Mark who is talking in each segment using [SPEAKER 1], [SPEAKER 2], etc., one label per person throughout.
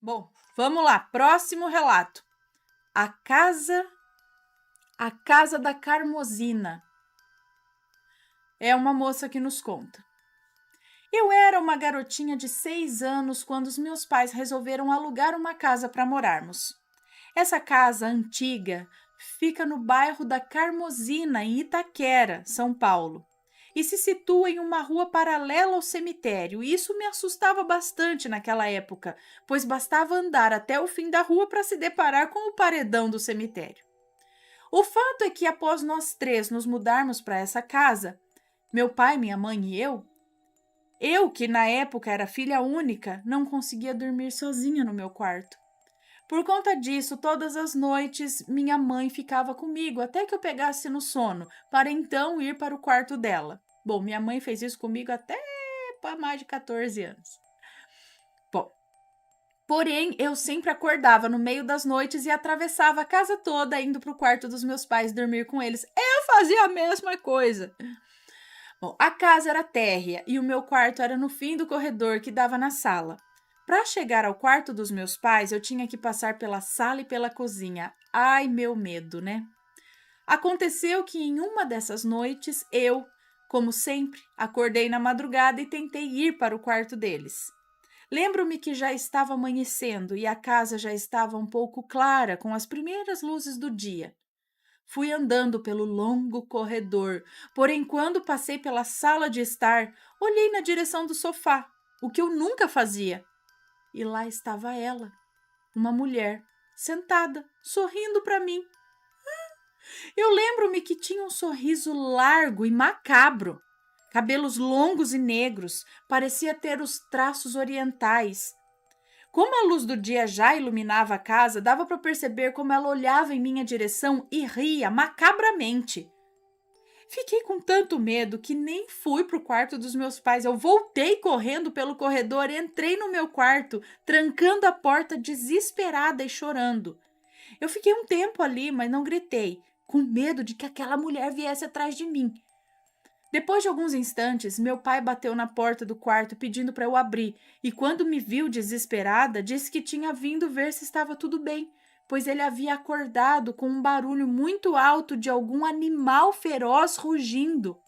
[SPEAKER 1] Bom, vamos lá. Próximo relato. A casa, a casa da Carmosina. É uma moça que nos conta. Eu era uma garotinha de 6 anos quando os meus pais resolveram alugar uma casa para morarmos. Essa casa antiga fica no bairro da Carmosina, em Itaquera, São Paulo, e se situa em uma rua paralela ao cemitério. E isso me assustava bastante naquela época, pois bastava andar até o fim da rua para se deparar com o paredão do cemitério. O fato é que após nós três nos mudarmos para essa casa, meu pai, minha mãe e eu, que na época era filha única, não conseguia dormir sozinha no meu quarto. Por conta disso, todas as noites minha mãe ficava comigo até que eu pegasse no sono, para então ir para o quarto dela. Bom, minha mãe fez isso comigo até para mais de 14 anos. Bom, porém, eu sempre acordava no meio das noites e atravessava a casa toda indo para o quarto dos meus pais dormir com eles. Eu fazia a mesma coisa. Bom, a casa era térrea e o meu quarto era no fim do corredor que dava na sala. Para chegar ao quarto dos meus pais, eu tinha que passar pela sala e pela cozinha. Ai, meu medo, né? Aconteceu que em uma dessas noites, eu, como sempre, acordei na madrugada e tentei ir para o quarto deles. Lembro-me que já estava amanhecendo e a casa já estava um pouco clara com as primeiras luzes do dia. Fui andando pelo longo corredor, porém, quando passei pela sala de estar, olhei na direção do sofá, o que eu nunca fazia. E lá estava ela, uma mulher, sentada, sorrindo para mim. Eu lembro-me que tinha um sorriso largo e macabro, cabelos longos e negros, parecia ter os traços orientais. Como a luz do dia já iluminava a casa, dava para perceber como ela olhava em minha direção e ria macabramente. Fiquei com tanto medo que nem fui para o quarto dos meus pais. Eu voltei correndo pelo corredor, entrei no meu quarto, trancando a porta desesperada e chorando. Eu fiquei um tempo ali, mas não gritei, com medo de que aquela mulher viesse atrás de mim. Depois de alguns instantes, meu pai bateu na porta do quarto pedindo para eu abrir, e quando me viu desesperada, disse que tinha vindo ver se estava tudo bem, pois ele havia acordado com um barulho muito alto de algum animal feroz rugindo.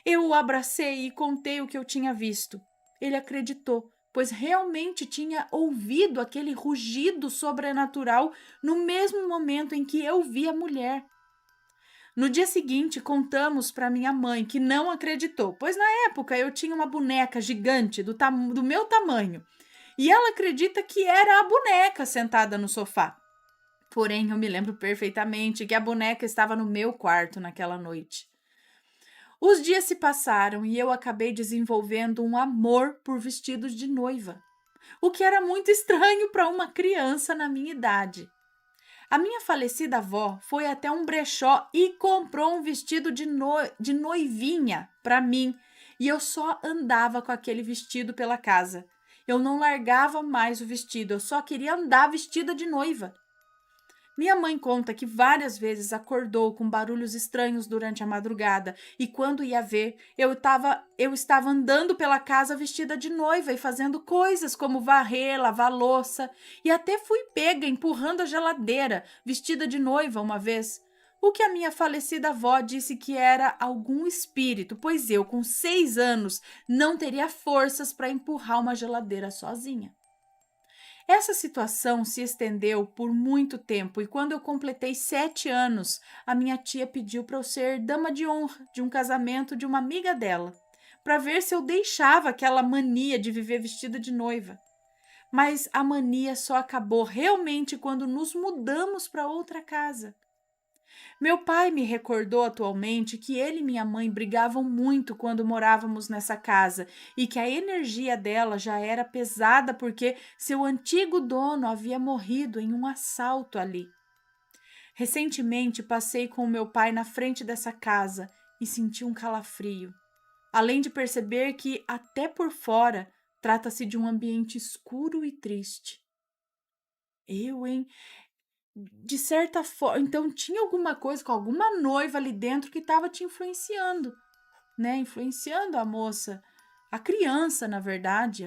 [SPEAKER 1] Eu o abracei e contei o que eu tinha visto. Ele acreditou, pois realmente tinha ouvido aquele rugido sobrenatural no mesmo momento em que eu vi a mulher. No dia seguinte, contamos para minha mãe, que não acreditou, pois na época eu tinha uma boneca gigante do meu tamanho, e ela acredita que era a boneca sentada no sofá. Porém, eu me lembro perfeitamente que a boneca estava no meu quarto naquela noite. Os dias se passaram e eu acabei desenvolvendo um amor por vestidos de noiva, o que era muito estranho para uma criança na minha idade. A minha falecida avó foi até um brechó e comprou um vestido de noivinha para mim, e eu só andava com aquele vestido pela casa. Eu não largava mais o vestido, eu só queria andar vestida de noiva. Minha mãe conta que várias vezes acordou com barulhos estranhos durante a madrugada e quando ia ver, eu estava andando pela casa vestida de noiva e fazendo coisas como varrer, lavar louça, e até fui pega empurrando a geladeira vestida de noiva uma vez. O que a minha falecida avó disse que era algum espírito, pois eu, com 6 anos, não teria forças para empurrar uma geladeira sozinha. Essa situação se estendeu por muito tempo e quando eu completei 7 anos, a minha tia pediu para eu ser dama de honra de um casamento de uma amiga dela, para ver se eu deixava aquela mania de viver vestida de noiva. Mas a mania só acabou realmente quando nos mudamos para outra casa. Meu pai me recordou atualmente que ele e minha mãe brigavam muito quando morávamos nessa casa e que a energia dela já era pesada porque seu antigo dono havia morrido em um assalto ali. Recentemente passei com o meu pai na frente dessa casa e senti um calafrio, além de perceber que, até por fora, trata-se de um ambiente escuro e triste. Eu, hein? De certa forma, então tinha alguma coisa com alguma noiva ali dentro que estava te influenciando, né? Influenciando a moça, a criança, na verdade,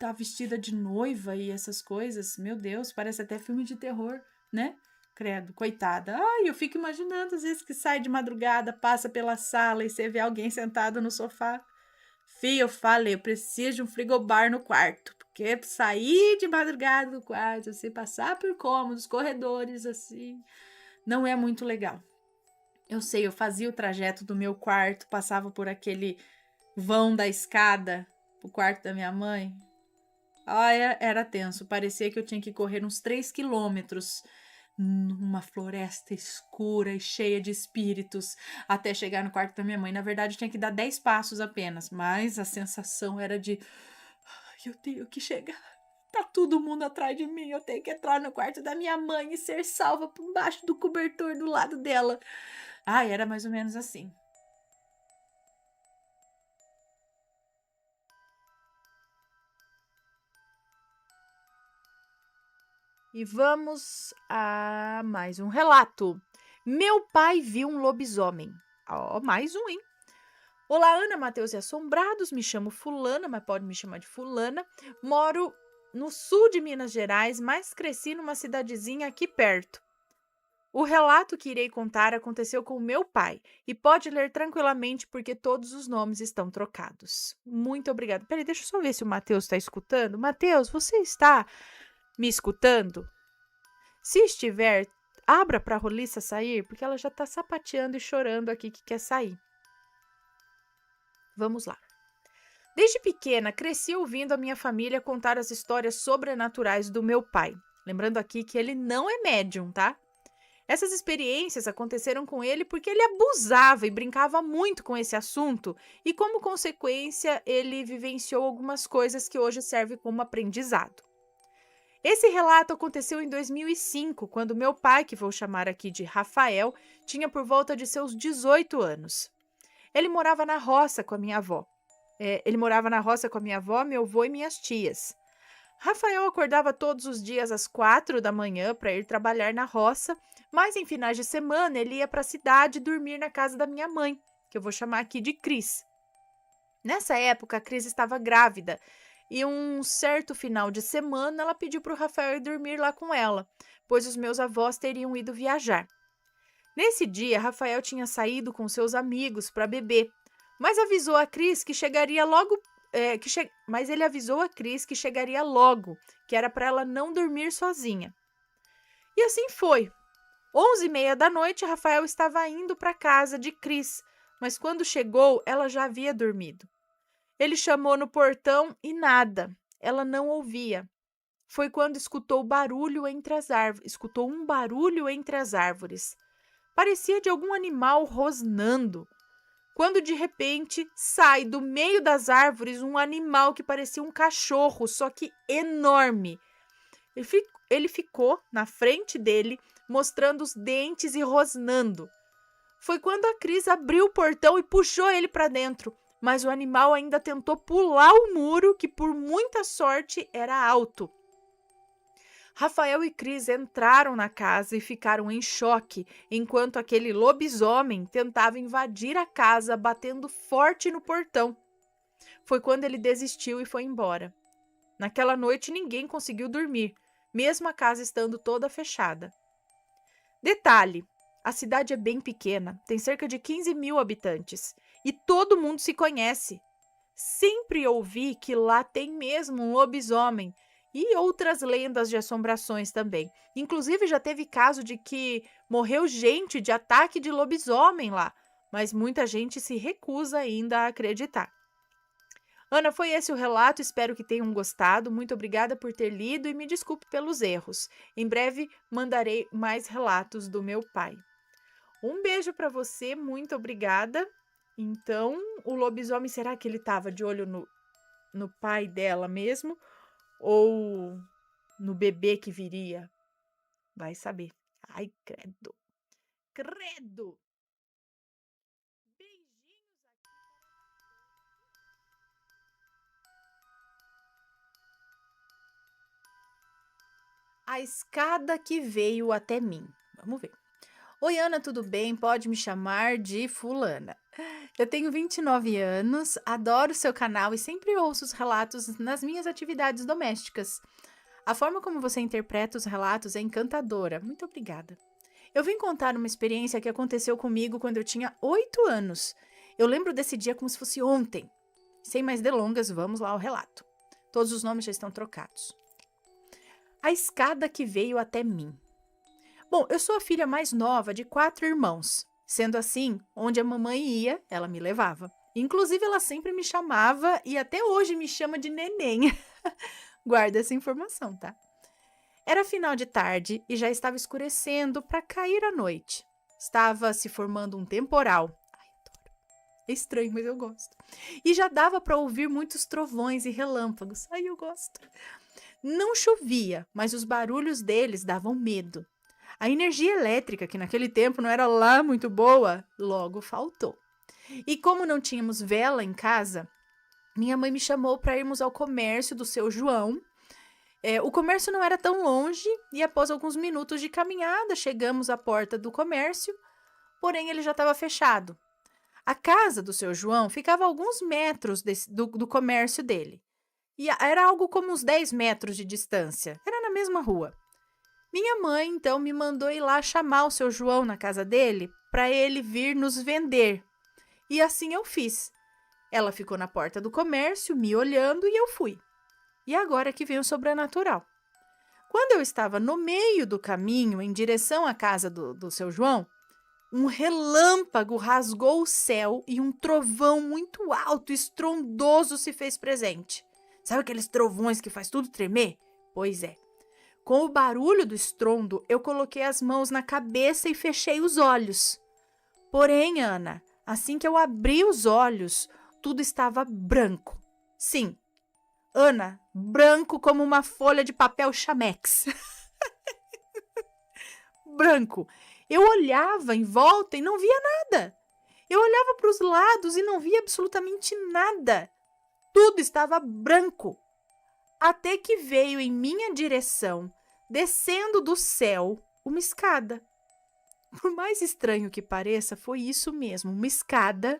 [SPEAKER 1] tá vestida de noiva e essas coisas. Meu Deus, parece até filme de terror, né? Credo, coitada. Ai, eu fico imaginando às vezes que sai de madrugada, passa pela sala e você vê alguém sentado no sofá. Fih, eu falei, eu preciso de um frigobar no quarto, porque sair de madrugada do quarto, assim, passar por cômodos, corredores, assim, não é muito legal. Eu sei, eu fazia o trajeto do meu quarto, passava por aquele vão da escada pro quarto da minha mãe. Olha, era tenso, parecia que eu tinha que correr uns 3 quilômetros numa floresta escura e cheia de espíritos até chegar no quarto da minha mãe. Na verdade, eu tinha que dar 10 passos apenas, mas a sensação era de "Ai, eu tenho que chegar. Tá todo mundo atrás de mim. Eu tenho que entrar no quarto da minha mãe e ser salva por baixo do cobertor do lado dela." Ai, era mais ou menos assim. E vamos a mais um relato. Meu pai viu um lobisomem. Ó, mais um, hein? Olá, Ana, Matheus e Assombrados. Me chamo Fulana, mas pode me chamar de Fulana. Moro no sul de Minas Gerais, mas cresci numa cidadezinha aqui perto. O relato que irei contar aconteceu com meu pai e pode ler tranquilamente porque todos os nomes estão trocados. Muito obrigada. Peraí, deixa eu só ver se o Matheus está escutando. Matheus, você está me escutando? Se estiver, abra para a Rolissa sair, porque ela já está sapateando e chorando aqui que quer sair. Vamos lá. Desde pequena, cresci ouvindo a minha família contar as histórias sobrenaturais do meu pai. Lembrando aqui que ele não é médium, tá? Essas experiências aconteceram com ele porque ele abusava e brincava muito com esse assunto, e como consequência, ele vivenciou algumas coisas que hoje servem como aprendizado. Esse relato aconteceu em 2005, quando meu pai, que vou chamar aqui de Rafael, tinha por volta de seus 18 anos. Ele morava na roça com a minha avó. Ele morava na roça com a minha avó, meu avô e minhas tias. Rafael acordava todos os dias às 4 da manhã para ir trabalhar na roça, mas em finais de semana ele ia para a cidade dormir na casa da minha mãe, que eu vou chamar aqui de Cris. Nessa época, a Cris estava grávida e um certo final de semana ela pediu para o Rafael ir dormir lá com ela, pois os meus avós teriam ido viajar. Nesse dia, Rafael tinha saído com seus amigos para beber, mas avisou a Cris que chegaria logo. Mas ele avisou a Cris que chegaria logo, que era para ela não dormir sozinha. E assim foi. 11h30 da noite, Rafael estava indo para casa de Cris, mas quando chegou, ela já havia dormido. Ele chamou no portão e nada. Ela não ouvia. Foi quando escutou barulho entre as árvores. Escutou um barulho entre as árvores. Parecia de algum animal rosnando. Quando de repente sai do meio das árvores um animal que parecia um cachorro, só que enorme. Ele ficou na frente dele, mostrando os dentes e rosnando. Foi quando a Cris abriu o portão e puxou ele para dentro, mas o animal ainda tentou pular o muro, que por muita sorte era alto. Rafael e Cris entraram na casa e ficaram em choque, enquanto aquele lobisomem tentava invadir a casa, batendo forte no portão. Foi quando ele desistiu e foi embora. Naquela noite ninguém conseguiu dormir, mesmo a casa estando toda fechada. Detalhe: a cidade é bem pequena, tem cerca de 15 mil habitantes e todo mundo se conhece. Sempre ouvi que lá tem mesmo um lobisomem e outras lendas de assombrações também. Inclusive, já teve caso de que morreu gente de ataque de lobisomem lá, mas muita gente se recusa ainda a acreditar. Ana, foi esse o relato, espero que tenham gostado. Muito obrigada por ter lido e me desculpe pelos erros. Em breve mandarei mais relatos do meu pai. Um beijo para você, muito obrigada. Então, o lobisomem, será que ele estava de olho no pai dela mesmo? Ou no bebê que viria? Vai saber. Ai, credo. Credo! Beijinhos aqui para a escada que veio até mim. Vamos ver. Oi, Ana, tudo bem? Pode me chamar de Fulana. Eu tenho 29 anos, adoro seu canal e sempre ouço os relatos nas minhas atividades domésticas. A forma como você interpreta os relatos é encantadora. Muito obrigada. Eu vim contar uma experiência que aconteceu comigo quando eu tinha 8 anos. Eu lembro desse dia como se fosse ontem. Sem mais delongas, vamos lá ao relato. Todos os nomes já estão trocados. A escada que veio até mim. Bom, eu sou a filha mais nova de 4 irmãos. Sendo assim, onde a mamãe ia, ela me levava. Inclusive, ela sempre me chamava e até hoje me chama de neném. Guarda essa informação, tá? Era final de tarde e já estava escurecendo para cair a noite. Estava se formando um temporal. Ai, adoro. É estranho, mas eu gosto. E já dava para ouvir muitos trovões e relâmpagos. Ai, eu gosto. Não chovia, mas os barulhos deles davam medo. A energia elétrica, que naquele tempo não era lá muito boa, logo faltou. E como não tínhamos vela em casa, minha mãe me chamou para irmos ao comércio do seu João. O comércio não era tão longe e após alguns minutos de caminhada chegamos à porta do comércio, porém ele já estava fechado. A casa do seu João ficava a alguns metros do comércio dele. E era algo como uns 10 metros de distância. Era na mesma rua. Minha mãe, então, me mandou ir lá chamar o seu João na casa dele para ele vir nos vender. E assim eu fiz. Ela ficou na porta do comércio, me olhando, e eu fui. E agora que vem o sobrenatural. Quando eu estava no meio do caminho, em direção à casa do seu João, um relâmpago rasgou o céu e um trovão muito alto, estrondoso, se fez presente. Sabe aqueles trovões que faz tudo tremer? Pois é. Com o barulho do estrondo, eu coloquei as mãos na cabeça e fechei os olhos. Porém, Ana, assim que eu abri os olhos, tudo estava branco. Sim, Ana, branco como uma folha de papel chamex. Branco. Eu olhava em volta e não via nada. Eu olhava para os lados e não via absolutamente nada. Tudo estava branco. Até que veio em minha direção, descendo do céu, uma escada. Por mais estranho que pareça, foi isso mesmo, uma escada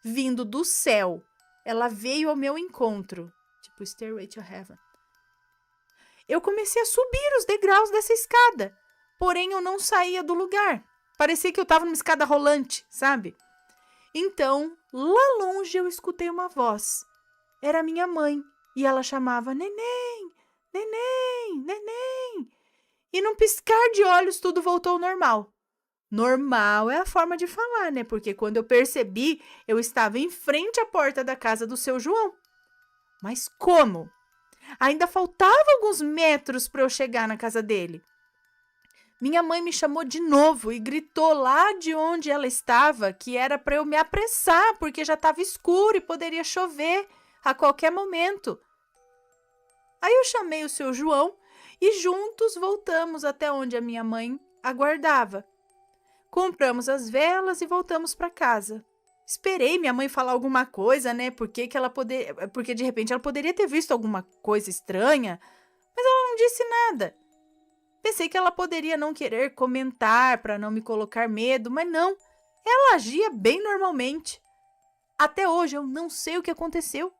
[SPEAKER 1] vindo do céu. Ela veio ao meu encontro, tipo Stairway to Heaven. Eu comecei a subir os degraus dessa escada, porém eu não saía do lugar. Parecia que eu estava numa escada rolante, sabe? Então, lá longe eu escutei uma voz. Era minha mãe. E ela chamava neném, neném, neném. E num piscar de olhos tudo voltou ao normal. Normal é a forma de falar, né? Porque quando eu percebi, eu estava em frente à porta da casa do seu João. Mas como? Ainda faltava alguns metros para eu chegar na casa dele. Minha mãe me chamou de novo e gritou lá de onde ela estava que era para eu me apressar, porque já estava escuro e poderia chover a qualquer momento. Aí eu chamei o seu João e juntos voltamos até onde a minha mãe aguardava. Compramos as velas e voltamos para casa. Esperei minha mãe falar alguma coisa, né? Porque de repente ela poderia ter visto alguma coisa estranha, mas ela não disse nada. Pensei que ela poderia não querer comentar para não me colocar medo, mas não. Ela agia bem normalmente. Até hoje eu não sei o que aconteceu.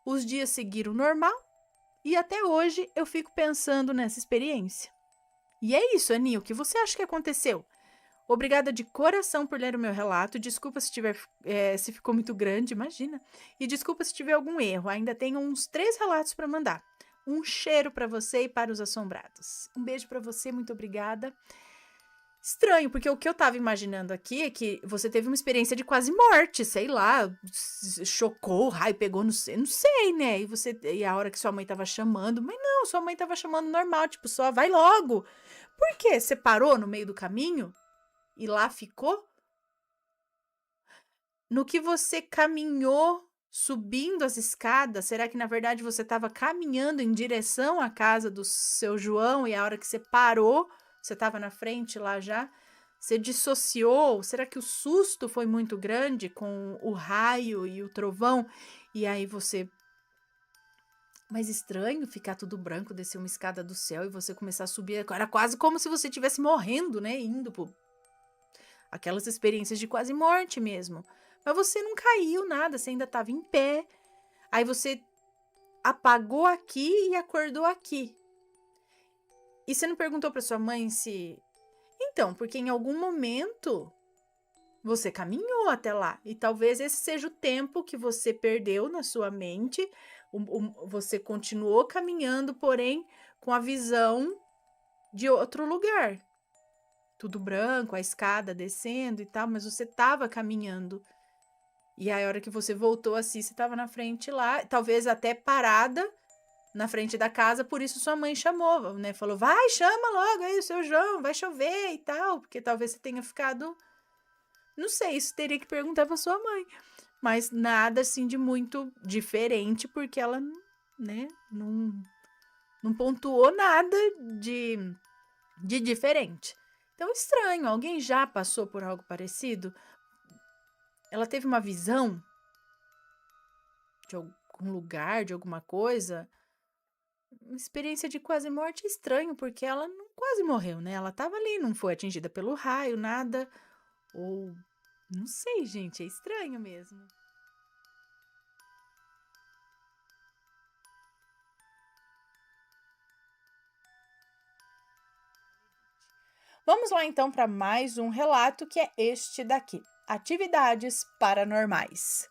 [SPEAKER 1] Os dias seguiram normal e até hoje eu fico pensando nessa experiência. E é isso, Aninha, o que você acha que aconteceu? Obrigada de coração por ler o meu relato. Desculpa se ficou muito grande, imagina. E desculpa se tiver algum erro. Ainda tenho uns 3 relatos para mandar. Um cheiro para você e para os assombrados. Um beijo para você, muito obrigada. Estranho, porque o que eu tava imaginando aqui é que você teve uma experiência de quase morte, sei lá, chocou, o raio pegou no não sei, né? E a hora que sua mãe tava chamando, mas não, sua mãe tava chamando normal, tipo, só vai logo. Por quê? Você parou no meio do caminho e lá ficou? No que você caminhou subindo as escadas, será que na verdade você estava caminhando em direção à casa do seu João e a hora que você parou, você estava na frente lá já, você dissociou? Será que o susto foi muito grande com o raio e o trovão? E aí você... Mas estranho ficar tudo branco, descer uma escada do céu e você começar a subir. Era quase como se você estivesse morrendo, né? Indo por aquelas experiências de quase morte mesmo. Mas você não caiu nada, você ainda estava em pé. Aí você apagou aqui e acordou aqui. E você não perguntou para sua mãe se... Então, porque em algum momento você caminhou até lá. E talvez esse seja o tempo que você perdeu na sua mente. Você continuou caminhando, porém com a visão de outro lugar. Tudo branco, a escada descendo e tal, mas você estava caminhando. E aí, a hora que você voltou assim, você estava na frente lá, talvez até parada na frente da casa, por isso sua mãe chamou, né? Falou, vai, chama logo aí o seu João, vai chover e tal, porque talvez você tenha ficado... Não sei, isso teria que perguntar para sua mãe. Mas nada assim de muito diferente, porque ela, né, não pontuou nada de diferente. Então, estranho, alguém já passou por algo parecido? Ela teve uma visão de algum lugar, de alguma coisa? Uma experiência de quase morte é estranho, porque ela não quase morreu, né? Ela estava ali, não foi atingida pelo raio, nada. Ou, não sei, gente, é estranho mesmo. Vamos lá então para mais um relato que é este daqui: Atividades Paranormais.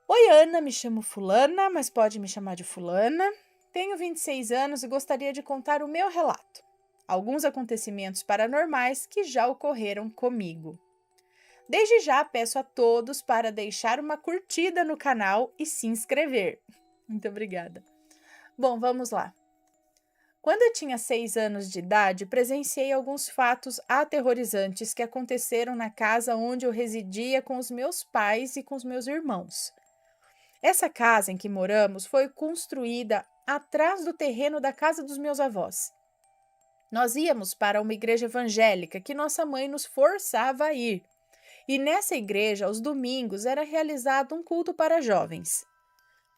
[SPEAKER 1] Oi, Ana, me chamo Fulana, mas pode me chamar de Fulana. Tenho 26 anos e gostaria de contar o meu relato. Alguns acontecimentos paranormais que já ocorreram comigo. Desde já peço a todos para deixar uma curtida no canal e se inscrever. Muito obrigada. Bom, vamos lá. Quando eu tinha 6 anos de idade, presenciei alguns fatos aterrorizantes que aconteceram na casa onde eu residia com os meus pais e com os meus irmãos. Essa casa em que moramos foi construída atrás do terreno da casa dos meus avós. Nós íamos para uma igreja evangélica que nossa mãe nos forçava a ir. E nessa igreja, aos domingos, era realizado um culto para jovens.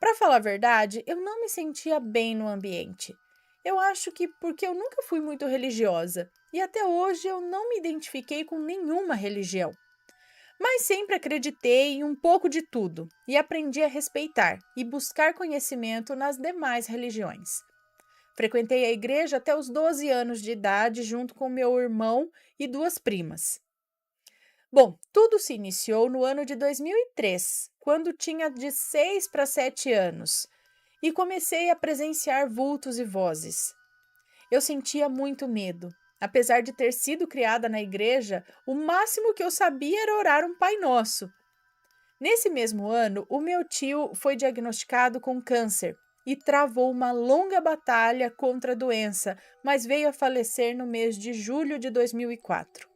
[SPEAKER 1] Para falar a verdade, eu não me sentia bem no ambiente. Eu acho que porque eu nunca fui muito religiosa e até hoje eu não me identifiquei com nenhuma religião. Mas sempre acreditei em um pouco de tudo e aprendi a respeitar e buscar conhecimento nas demais religiões. Frequentei a igreja até os 12 anos de idade junto com meu irmão e 2 primas. Bom, tudo se iniciou no ano de 2003, quando tinha de 6 para 7 anos, e comecei a presenciar vultos e vozes. Eu sentia muito medo. Apesar de ter sido criada na igreja, o máximo que eu sabia era orar um Pai Nosso. Nesse mesmo ano, o meu tio foi diagnosticado com câncer e travou uma longa batalha contra a doença, mas veio a falecer no mês de julho de 2004.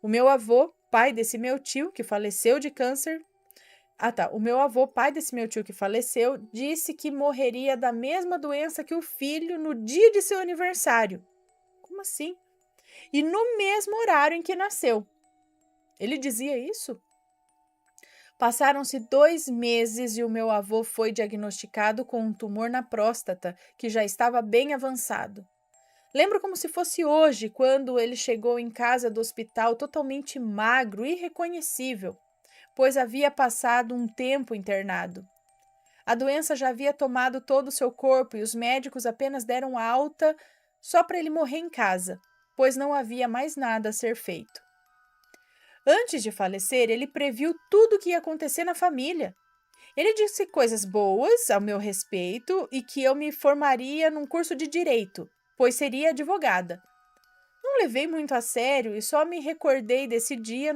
[SPEAKER 1] O meu avô, pai desse meu tio, que faleceu de câncer... O meu avô, pai desse meu tio que faleceu, disse que morreria da mesma doença que o filho no dia de seu aniversário. Como assim? E no mesmo horário em que nasceu. Ele dizia isso? Passaram-se 2 meses e o meu avô foi diagnosticado com um tumor na próstata, que já estava bem avançado. Lembro como se fosse hoje, quando ele chegou em casa do hospital totalmente magro e irreconhecível, pois havia passado um tempo internado. A doença já havia tomado todo o seu corpo e os médicos apenas deram alta só para ele morrer em casa, pois não havia mais nada a ser feito. Antes de falecer, ele previu tudo o que ia acontecer na família. Ele disse coisas boas ao meu respeito e que eu me formaria num curso de direito, pois seria advogada. Não levei muito a sério e só me recordei desse dia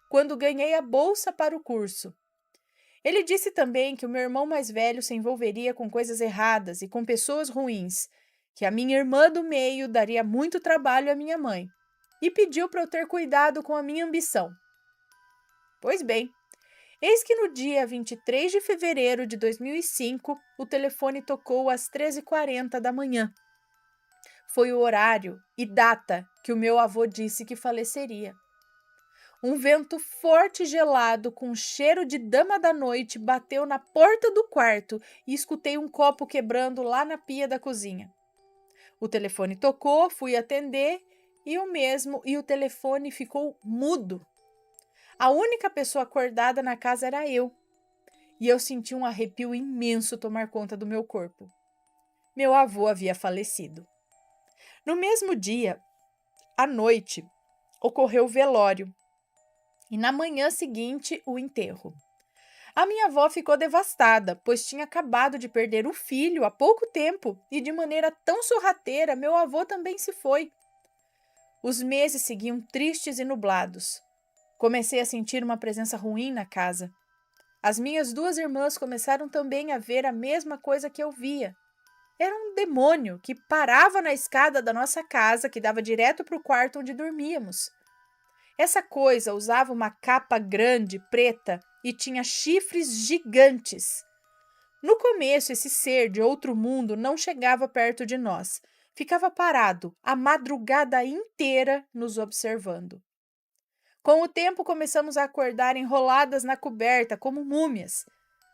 [SPEAKER 1] quando ganhei a bolsa para o curso. Ele disse também que o meu irmão mais velho se envolveria com coisas erradas e com pessoas ruins, que a minha irmã do meio daria muito trabalho à minha mãe, e pediu para eu ter cuidado com a minha ambição. Pois bem, eis que no dia 23 de fevereiro de 2005, o telefone tocou às 13h40 da manhã. Foi o horário e data que o meu avô disse que faleceria. Um vento forte e gelado, com cheiro de dama da noite, bateu na porta do quarto e escutei um copo quebrando lá na pia da cozinha. O telefone tocou, fui atender e o telefone ficou mudo. A única pessoa acordada na casa era eu, e eu senti um arrepio imenso tomar conta do meu corpo. Meu avô havia falecido. No mesmo dia, à noite, ocorreu o velório e na manhã seguinte o enterro. A minha avó ficou devastada, pois tinha acabado de perder o filho há pouco tempo e de maneira tão sorrateira meu avô também se foi. Os meses seguiam tristes e nublados. Comecei a sentir uma presença ruim na casa. As minhas 2 irmãs começaram também a ver a mesma coisa que eu via. Era um demônio que parava na escada da nossa casa, que dava direto para o quarto onde dormíamos. Essa coisa usava uma capa grande, preta, e tinha chifres gigantes. No começo, esse ser de outro mundo não chegava perto de nós. Ficava parado a madrugada inteira nos observando. Com o tempo, começamos a acordar enroladas na coberta, como múmias.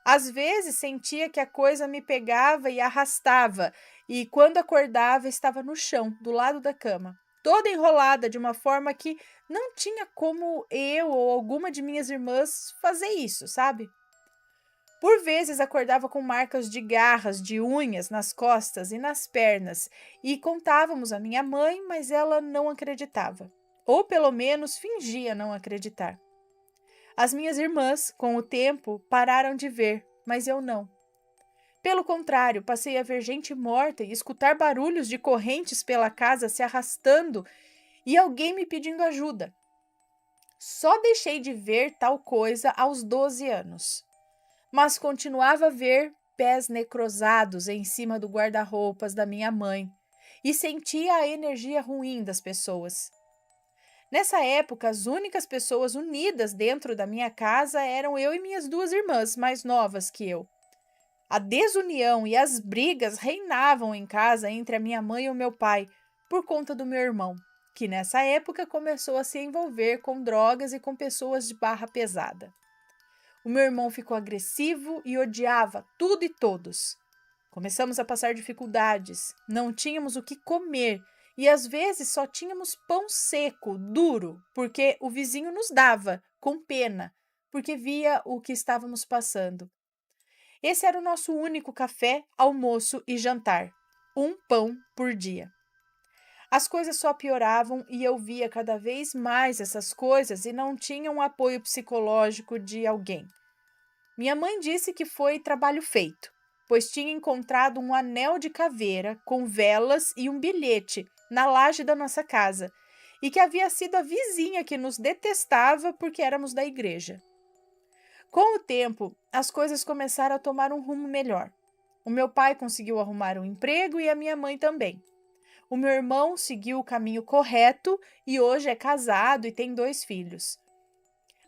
[SPEAKER 1] Às vezes, sentia que a coisa me pegava e arrastava, e quando acordava, estava no chão, do lado da cama, toda enrolada de uma forma que não tinha como eu ou alguma de minhas irmãs fazer isso, sabe? Por vezes acordava com marcas de garras, de unhas nas costas e nas pernas, e contávamos à minha mãe, mas ela não acreditava, ou pelo menos fingia não acreditar. As minhas irmãs, com o tempo, pararam de ver, mas eu não. Pelo contrário, passei a ver gente morta e escutar barulhos de correntes pela casa se arrastando e alguém me pedindo ajuda. Só deixei de ver tal coisa aos 12 anos. Mas continuava a ver pés necrosados em cima do guarda-roupas da minha mãe e sentia a energia ruim das pessoas. Nessa época, as únicas pessoas unidas dentro da minha casa eram eu e minhas 2 irmãs, mais novas que eu. A desunião e as brigas reinavam em casa entre a minha mãe e o meu pai, por conta do meu irmão, que nessa época começou a se envolver com drogas e com pessoas de barra pesada. O meu irmão ficou agressivo e odiava tudo e todos. Começamos a passar dificuldades, não tínhamos o que comer e às vezes só tínhamos pão seco, duro, porque o vizinho nos dava, com pena, porque via o que estávamos passando. Esse era o nosso único café, almoço e jantar, um pão por dia. As coisas só pioravam e eu via cada vez mais essas coisas e não tinha um apoio psicológico de alguém. Minha mãe disse que foi trabalho feito, pois tinha encontrado um anel de caveira com velas e um bilhete na laje da nossa casa e que havia sido a vizinha que nos detestava porque éramos da igreja. Com o tempo, as coisas começaram a tomar um rumo melhor. O meu pai conseguiu arrumar um emprego e a minha mãe também. O meu irmão seguiu o caminho correto e hoje é casado e tem 2 filhos.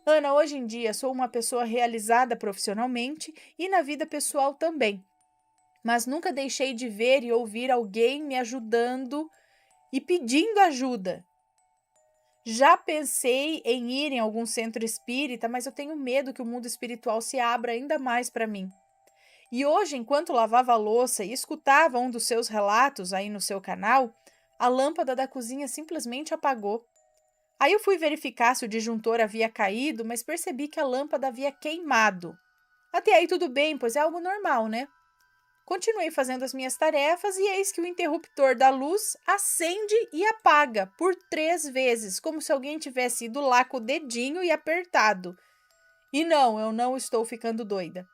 [SPEAKER 1] Ana, hoje em dia sou uma pessoa realizada profissionalmente e na vida pessoal também, mas nunca deixei de ver e ouvir alguém me ajudando e pedindo ajuda. Já pensei em ir em algum centro espírita, mas eu tenho medo que o mundo espiritual se abra ainda mais para mim. E hoje, enquanto lavava a louça e escutava um dos seus relatos aí no seu canal, a lâmpada da cozinha simplesmente apagou. Aí eu fui verificar se o disjuntor havia caído, mas percebi que a lâmpada havia queimado. Até aí tudo bem, pois é algo normal, né? Continuei fazendo as minhas tarefas e eis que o interruptor da luz acende e apaga por 3 vezes, como se alguém tivesse ido lá com o dedinho e apertado. E não, eu não estou ficando doida,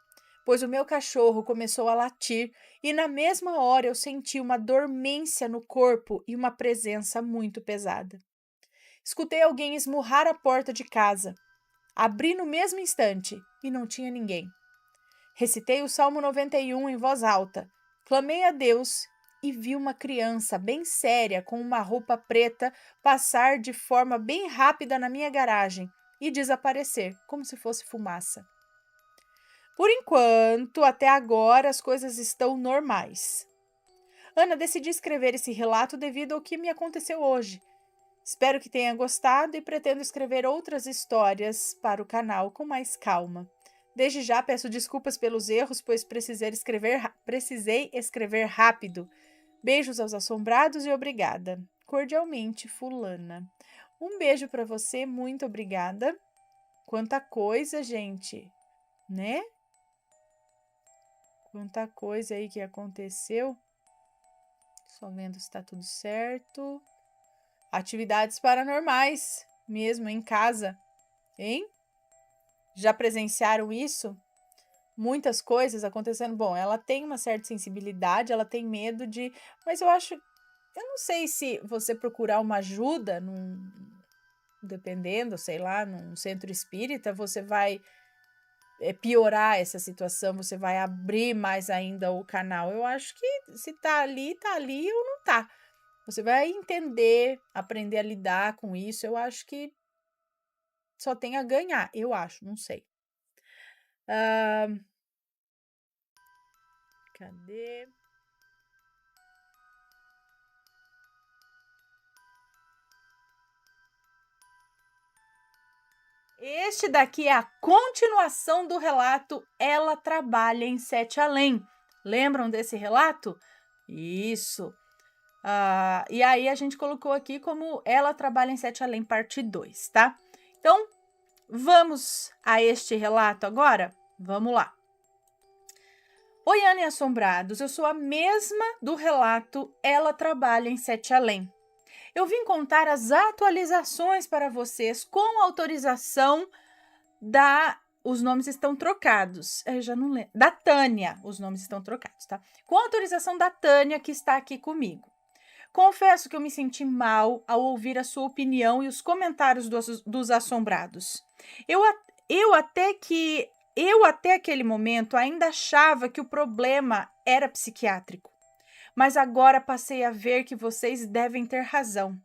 [SPEAKER 1] pois o meu cachorro começou a latir e na mesma hora eu senti uma dormência no corpo e uma presença muito pesada. Escutei alguém esmurrar a porta de casa. Abri no mesmo instante e não tinha ninguém. Recitei o Salmo 91 em voz alta, clamei a Deus e vi uma criança bem séria com uma roupa preta passar de forma bem rápida na minha garagem e desaparecer, como se fosse fumaça. Por enquanto, até agora, as coisas estão normais. Ana, decidi escrever esse relato devido ao que me aconteceu hoje. Espero que tenha gostado e pretendo escrever outras histórias para o canal com mais calma. Desde já peço desculpas pelos erros, pois precisei escrever rápido. Beijos aos assombrados e obrigada. Cordialmente, Fulana. Um beijo para você, muito obrigada. Quanta coisa, gente, né? Quanta coisa aí que aconteceu. Só vendo se tá tudo certo. Atividades paranormais, mesmo em casa, hein? Já presenciaram isso? Muitas coisas acontecendo. Bom, ela tem uma certa sensibilidade, ela tem medo de. Mas eu não sei se você procurar uma ajuda, dependendo, sei lá, num centro espírita, você vai piorar essa situação, você vai abrir mais ainda o canal. Eu acho que se tá ali ou não tá. Você vai entender, aprender a lidar com isso. Eu acho que só tem a ganhar, eu acho, não sei. Cadê? Este daqui é a continuação do relato Ela Trabalha em Sete Além. Lembram desse relato? Isso. E aí a gente colocou aqui como Ela Trabalha em Sete Além, parte 2, tá? Então, vamos a este relato agora? Vamos lá. Oi, Ana e Assombrados, eu sou a mesma do relato Ela Trabalha em Sete Além. Eu vim contar as atualizações para vocês com autorização os nomes estão trocados. Eu já não lembro. Da Tânia, os nomes estão trocados, tá? Com autorização da Tânia, que está aqui comigo. Confesso que eu me senti mal ao ouvir a sua opinião e os comentários dos assombrados. Eu até aquele momento ainda achava que o problema era psiquiátrico. Mas agora passei a ver que vocês devem ter razão.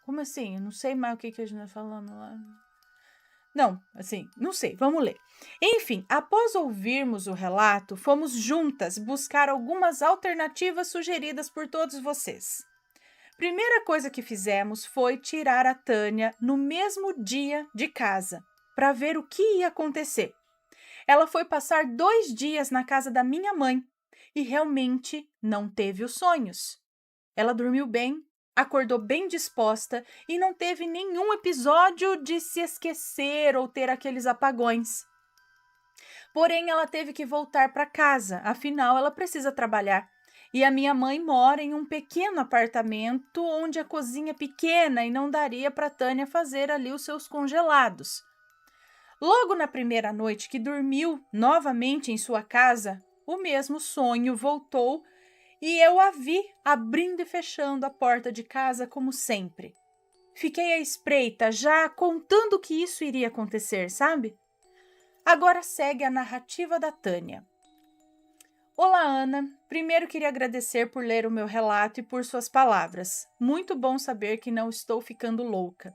[SPEAKER 1] Como assim? Eu não sei mais o que a gente está falando lá. Não, assim, não sei, vamos ler. Enfim, após ouvirmos o relato, fomos juntas buscar algumas alternativas sugeridas por todos vocês. Primeira coisa que fizemos foi tirar a Tânia no mesmo dia de casa, para ver o que ia acontecer. Ela foi passar 2 dias na casa da minha mãe e realmente não teve os sonhos. Ela dormiu bem, acordou bem disposta e não teve nenhum episódio de se esquecer ou ter aqueles apagões. Porém, ela teve que voltar para casa, afinal, ela precisa trabalhar. E a minha mãe mora em um pequeno apartamento onde a cozinha é pequena e não daria para Tânia fazer ali os seus congelados. Logo na primeira noite que dormiu novamente em sua casa, o mesmo sonho voltou e eu a vi abrindo e fechando a porta de casa como sempre. Fiquei à espreita, já contando que isso iria acontecer, sabe? Agora segue a narrativa da Tânia. Olá, Ana. Primeiro queria agradecer por ler o meu relato e por suas palavras. Muito bom saber que não estou ficando louca.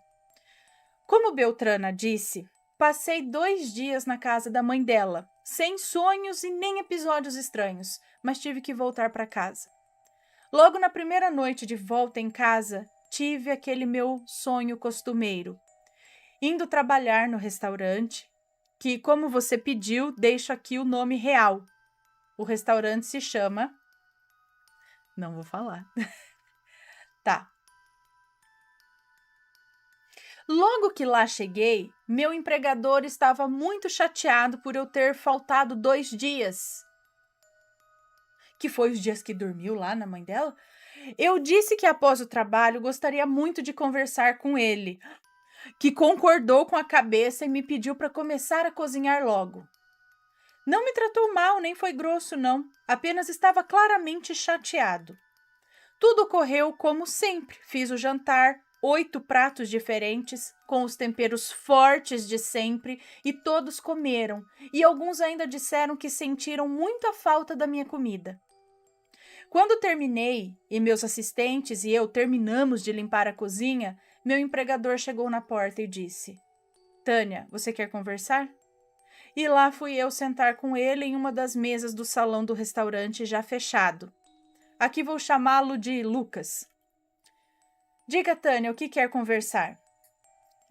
[SPEAKER 1] Como Beltrana disse, passei 2 dias na casa da mãe dela, sem sonhos e nem episódios estranhos, mas tive que voltar para casa. Logo na primeira noite de volta em casa, tive aquele meu sonho costumeiro. Indo trabalhar no restaurante, que, como você pediu, deixo aqui o nome real. O restaurante se chama... Não vou falar. Tá. Logo que lá cheguei, meu empregador estava muito chateado por eu ter faltado 2 dias. Que foi os dias que dormiu lá na mãe dela? Eu disse que após o trabalho gostaria muito de conversar com ele, que concordou com a cabeça e me pediu para começar a cozinhar logo. Não me tratou mal, nem foi grosso, não. Apenas estava claramente chateado. Tudo ocorreu como sempre. Fiz o jantar, 8 pratos diferentes, com os temperos fortes de sempre, e todos comeram, e alguns ainda disseram que sentiram muita falta da minha comida. Quando terminei, e meus assistentes e eu terminamos de limpar a cozinha, meu empregador chegou na porta e disse: Tânia, você quer conversar? E lá fui eu sentar com ele em uma das mesas do salão do restaurante já fechado. Aqui vou chamá-lo de Lucas. Diga, Tânia, o que quer conversar?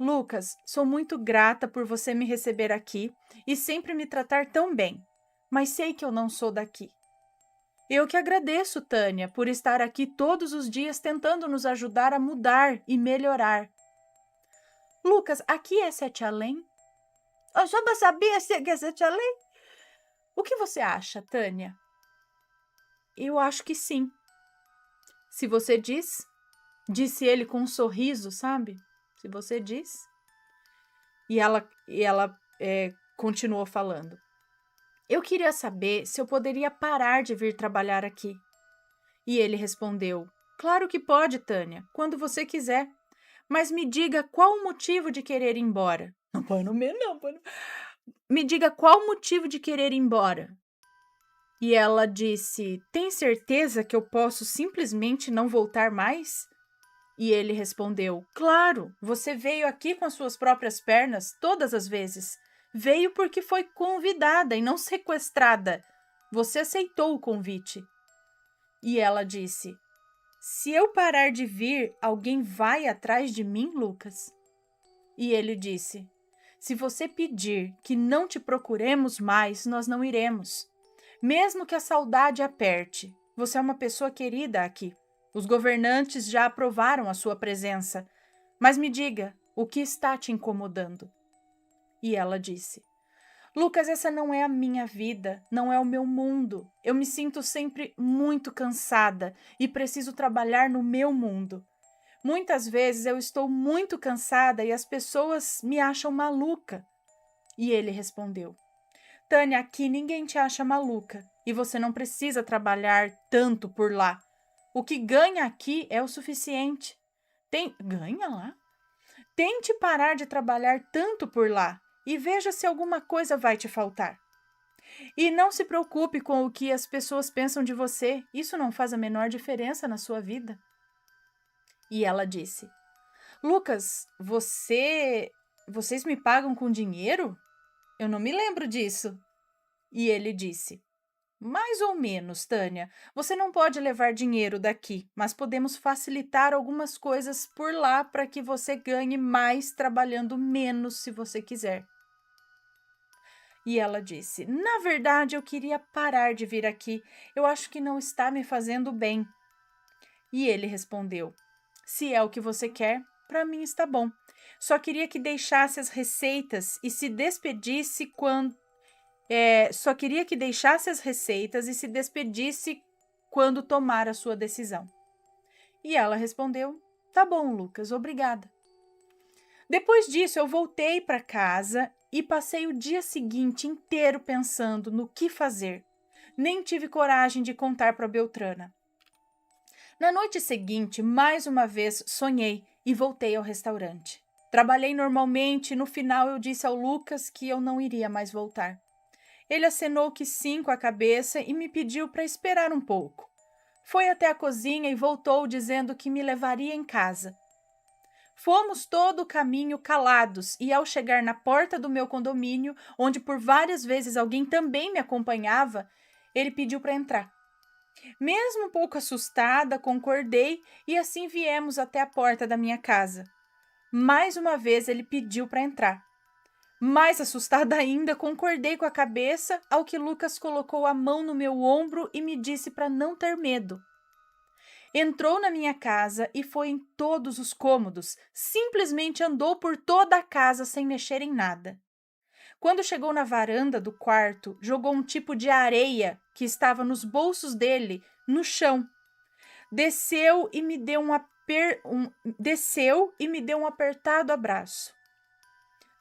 [SPEAKER 1] Lucas, sou muito grata por você me receber aqui e sempre me tratar tão bem, mas sei que eu não sou daqui. Eu que agradeço, Tânia, por estar aqui todos os dias tentando nos ajudar a mudar e melhorar. Lucas, aqui é Sete Além?
[SPEAKER 2] Eu só sabia que é Sete Além.
[SPEAKER 1] O que você acha, Tânia? Eu acho que sim. Se você diz, disse ele com um sorriso, sabe? Se você diz. E ela continuou falando. Eu queria saber se eu poderia parar de vir trabalhar aqui. E ele respondeu, claro que pode, Tânia, quando você quiser. Mas me diga qual o motivo de querer ir embora.
[SPEAKER 2] Não põe no meio, não.
[SPEAKER 1] Me diga qual o motivo de querer ir embora. E ela disse, tem certeza que eu posso simplesmente não voltar mais? E ele respondeu, claro, você veio aqui com as suas próprias pernas todas as vezes. Veio porque foi convidada e não sequestrada. Você aceitou o convite. E ela disse, se eu parar de vir, alguém vai atrás de mim, Lucas? E ele disse, se você pedir que não te procuremos mais, nós não iremos. Mesmo que a saudade aperte, você é uma pessoa querida aqui. Os governantes já aprovaram a sua presença. Mas me diga, o que está te incomodando? E ela disse, Lucas, essa não é a minha vida, não é o meu mundo. Eu me sinto sempre muito cansada e preciso trabalhar no meu mundo. Muitas vezes eu estou muito cansada e as pessoas me acham maluca. E ele respondeu, Tânia, aqui ninguém te acha maluca e você não precisa trabalhar tanto por lá. O que ganha aqui é o suficiente. Ganha lá? Tente parar de trabalhar tanto por lá e veja se alguma coisa vai te faltar. E não se preocupe com o que as pessoas pensam de você. Isso não faz a menor diferença na sua vida. E ela disse, Lucas, vocês me pagam com dinheiro? Eu não me lembro disso. E ele disse, mais ou menos, Tânia. Você não pode levar dinheiro daqui, mas podemos facilitar algumas coisas por lá para que você ganhe mais trabalhando menos se você quiser. E ela disse, na verdade eu queria parar de vir aqui. Eu acho que não está me fazendo bem. E ele respondeu, se é o que você quer, para mim está bom. Só queria que deixasse as receitas e se despedisse quando tomar a sua decisão. E ela respondeu, tá bom, Lucas, obrigada. Depois disso, eu voltei para casa e passei o dia seguinte inteiro pensando no que fazer. Nem tive coragem de contar para Beltrana. Na noite seguinte, mais uma vez sonhei e voltei ao restaurante. Trabalhei normalmente e no final eu disse ao Lucas que eu não iria mais voltar. Ele acenou que sim com a cabeça e me pediu para esperar um pouco. Foi até a cozinha e voltou dizendo que me levaria em casa. Fomos todo o caminho calados e ao chegar na porta do meu condomínio, onde por várias vezes alguém também me acompanhava, ele pediu para entrar. Mesmo um pouco assustada, concordei e assim viemos até a porta da minha casa. Mais uma vez ele pediu para entrar. Mais assustada ainda, concordei com a cabeça, ao que Lucas colocou a mão no meu ombro e me disse para não ter medo. Entrou na minha casa e foi em todos os cômodos, simplesmente andou por toda a casa sem mexer em nada. Quando chegou na varanda do quarto, jogou um tipo de areia que estava nos bolsos dele no chão. Desceu e me deu um apertado abraço.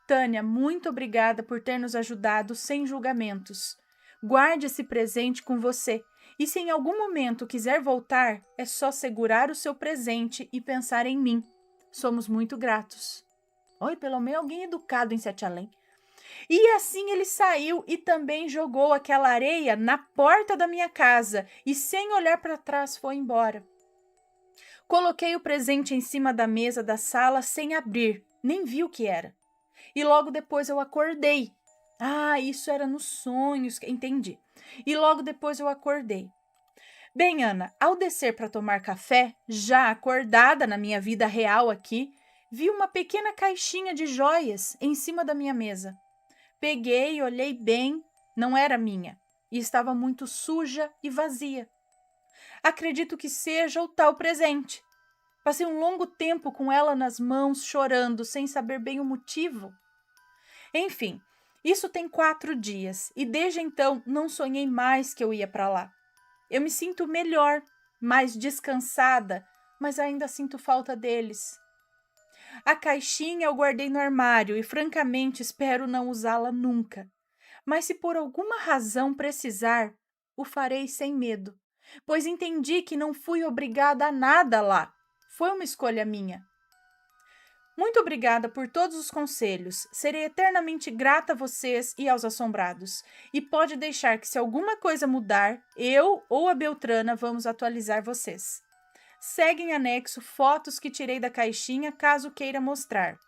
[SPEAKER 1] Tânia, muito obrigada por ter nos ajudado sem julgamentos. Guarde esse presente com você e se em algum momento quiser voltar, é só segurar o seu presente e pensar em mim. Somos muito gratos. Oi, pelo menos alguém educado em Sete Além. E assim ele saiu e também jogou aquela areia na porta da minha casa e sem olhar para trás foi embora. Coloquei o presente em cima da mesa da sala sem abrir, nem vi o que era. E logo depois eu acordei. Isso era nos sonhos, entendi. E logo depois eu acordei. Bem, Ana, ao descer para tomar café, já acordada na minha vida real aqui, vi uma pequena caixinha de joias em cima da minha mesa. Peguei, olhei bem, não era minha, e estava muito suja e vazia. Acredito que seja o tal presente. Passei um longo tempo com ela nas mãos, chorando, sem saber bem o motivo. Enfim, isso tem 4 dias e desde então não sonhei mais que eu ia para lá. Eu me sinto melhor, mais descansada, mas ainda sinto falta deles. A caixinha eu guardei no armário e, francamente, espero não usá-la nunca. Mas se por alguma razão precisar, o farei sem medo, pois entendi que não fui obrigada a nada lá. Foi uma escolha minha. Muito obrigada por todos os conselhos. Serei eternamente grata a vocês e aos assombrados. E pode deixar que, se alguma coisa mudar, eu ou a Beltrana vamos atualizar vocês. Segue em anexo fotos que tirei da caixinha, caso queira mostrar.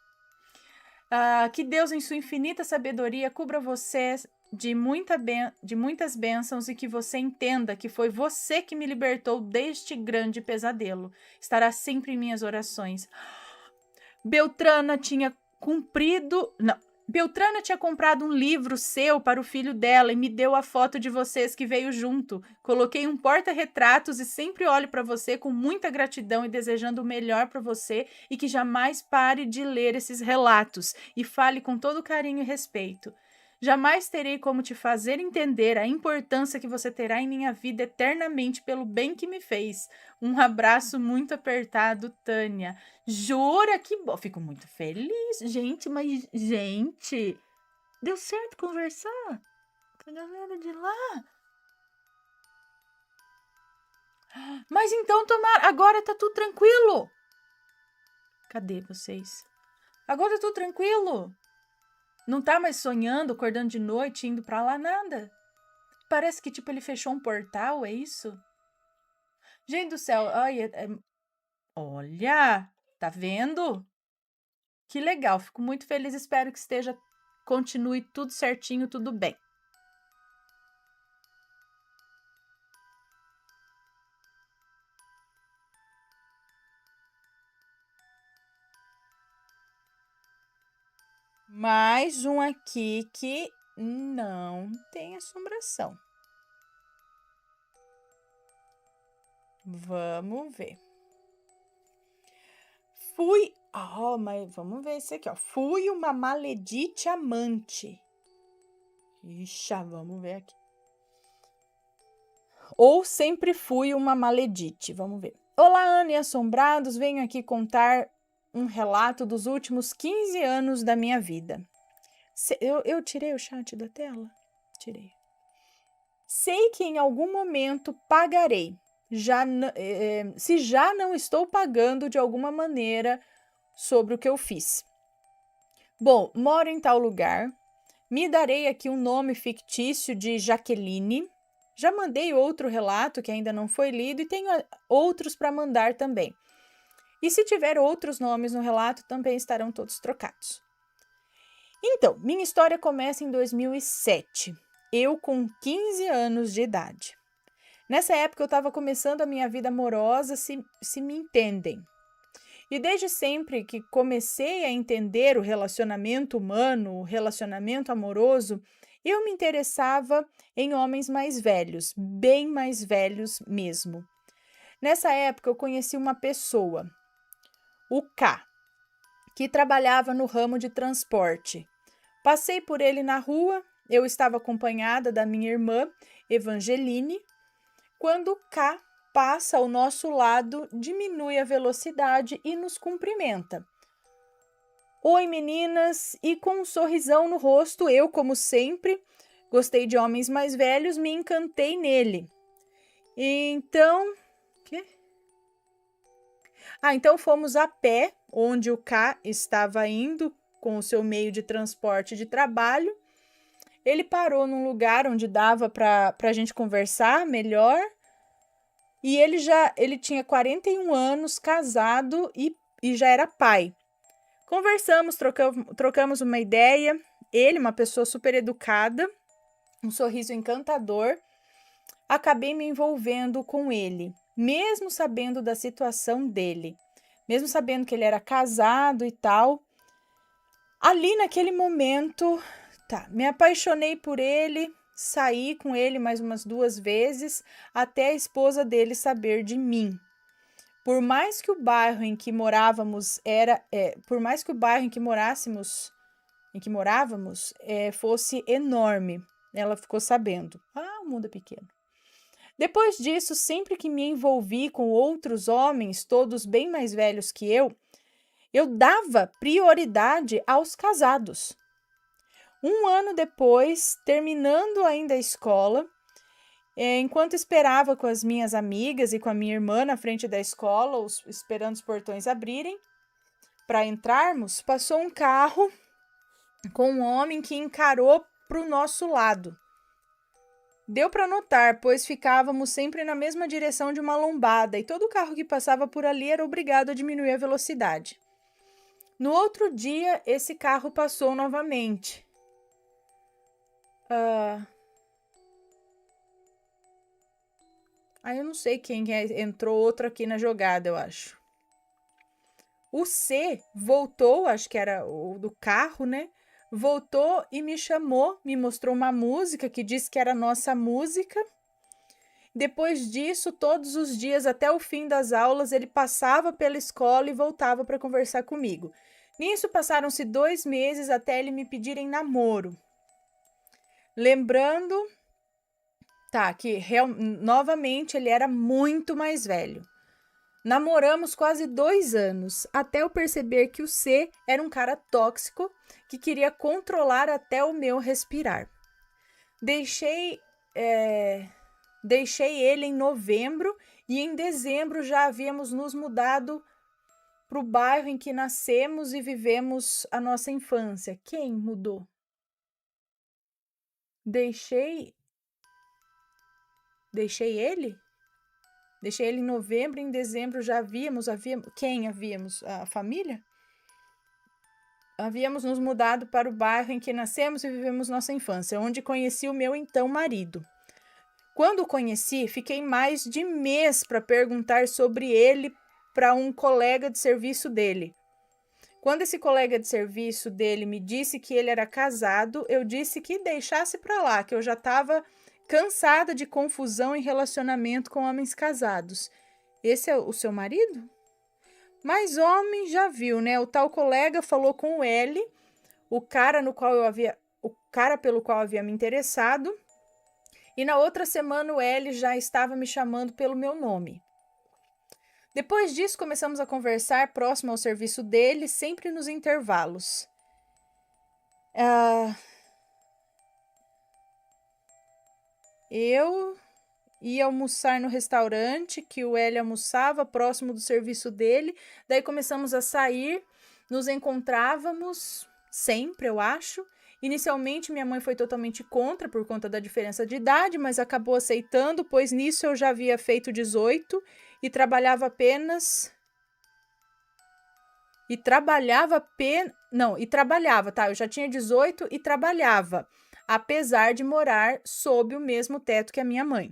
[SPEAKER 1] Que Deus, em sua infinita sabedoria, cubra vocês de muitas bênçãos e que você entenda que foi você que me libertou deste grande pesadelo. Estará sempre em minhas orações. Beltrana tinha comprado um livro seu para o filho dela e me deu a foto de vocês que veio junto. Coloquei um porta-retratos e sempre olho para você com muita gratidão e desejando o melhor para você e que jamais pare de ler esses relatos e fale com todo carinho e respeito. Jamais terei como te fazer entender a importância que você terá em minha vida eternamente pelo bem que me fez. Um abraço muito apertado, Tânia. Jura? Que bom. Fico muito feliz. Gente, deu certo conversar com a galera de lá? Mas então, agora tá tudo tranquilo. Cadê vocês? Agora tá tudo tranquilo. Não tá mais sonhando, acordando de noite, indo pra lá, nada. Parece que, ele fechou um portal, é isso? Gente do céu, olha, tá vendo? Que legal, fico muito feliz, espero que continue tudo certinho, tudo bem. Mais um aqui que não tem assombração. Vamos ver. Mas vamos ver esse aqui, ó. Fui uma maledite amante. Ixi, vamos ver aqui. Ou sempre fui uma maledite, vamos ver. Olá, Ana e assombrados, venho aqui contar um relato dos últimos 15 anos da minha vida. Eu tirei o chat da tela? Tirei. Sei que em algum momento pagarei, se já não estou pagando de alguma maneira sobre o que eu fiz. Bom, moro em tal lugar, me darei aqui um nome fictício de Jaqueline. Já mandei outro relato que ainda não foi lido e tenho outros para mandar também. E se tiver outros nomes no relato, também estarão todos trocados. Então, minha história começa em 2007, eu com 15 anos de idade. Nessa época eu estava começando a minha vida amorosa, se me entendem. E desde sempre que comecei a entender o relacionamento humano, o relacionamento amoroso, eu me interessava em homens mais velhos, bem mais velhos mesmo. Nessa época eu conheci uma pessoa, o K, que trabalhava no ramo de transporte. Passei por ele na rua, eu estava acompanhada da minha irmã, Evangeline. Quando o K passa ao nosso lado, diminui a velocidade e nos cumprimenta. Oi, meninas, e com um sorrisão no rosto, eu, como sempre, gostei de homens mais velhos, me encantei nele. Então, então fomos a pé, onde o K estava indo com o seu meio de transporte de trabalho. Ele parou num lugar onde dava para a gente conversar melhor. E ele tinha 41 anos, casado e já era pai. Conversamos, trocamos uma ideia. Ele, uma pessoa super educada, um sorriso encantador. Acabei me envolvendo com ele, mesmo sabendo da situação dele, mesmo sabendo que ele era casado e tal. Ali naquele momento, me apaixonei por ele, saí com ele mais umas 2 vezes, até a esposa dele saber de mim. Por mais que o bairro em que morávamos fosse enorme, ela ficou sabendo. Ah, o mundo é pequeno. Depois disso, sempre que me envolvi com outros homens, todos bem mais velhos que eu dava prioridade aos casados. Um ano depois, terminando ainda a escola, enquanto esperava com as minhas amigas e com a minha irmã na frente da escola, esperando os portões abrirem para entrarmos, passou um carro com um homem que encarou para o nosso lado. Deu para notar, pois ficávamos sempre na mesma direção de uma lombada e todo carro que passava por ali era obrigado a diminuir a velocidade. No outro dia, esse carro passou novamente. Eu não sei quem entrou outro aqui na jogada, eu acho. O C voltou, acho que era o do carro, né? Voltou e me chamou, me mostrou uma música que disse que era nossa música. Depois disso, todos os dias, até o fim das aulas, ele passava pela escola e voltava para conversar comigo. Nisso, passaram-se 2 meses até ele me pedir em namoro. Lembrando, que novamente ele era muito mais velho. Namoramos quase 2 anos, até eu perceber que o C era um cara tóxico que queria controlar até o meu respirar. Deixei ele em novembro e em dezembro já havíamos nos mudado para o bairro em que nascemos e vivemos a nossa infância. Quem mudou? Deixei ele? Deixei ele em novembro e em dezembro já havíamos? Quem havíamos? A família? Havíamos nos mudado para o bairro em que nascemos e vivemos nossa infância, onde conheci o meu então marido. Quando o conheci, fiquei mais de mês para perguntar sobre ele para um colega de serviço dele. Quando esse colega de serviço dele me disse que ele era casado, eu disse que deixasse para lá, que eu já estava cansada de confusão em relacionamento com homens casados. Esse é o seu marido? Mas homem já viu, né? O tal colega falou com o L, o cara pelo qual eu havia me interessado, e na outra semana o L já estava me chamando pelo meu nome. Depois disso, começamos a conversar próximo ao serviço dele, sempre nos intervalos. Eu ia almoçar no restaurante que o L almoçava próximo do serviço dele. Daí começamos a sair, nos encontrávamos sempre, eu acho. Inicialmente minha mãe foi totalmente contra por conta da diferença de idade, mas acabou aceitando, pois nisso eu já havia feito 18 e trabalhava, tá? Eu já tinha 18 e trabalhava, apesar de morar sob o mesmo teto que a minha mãe.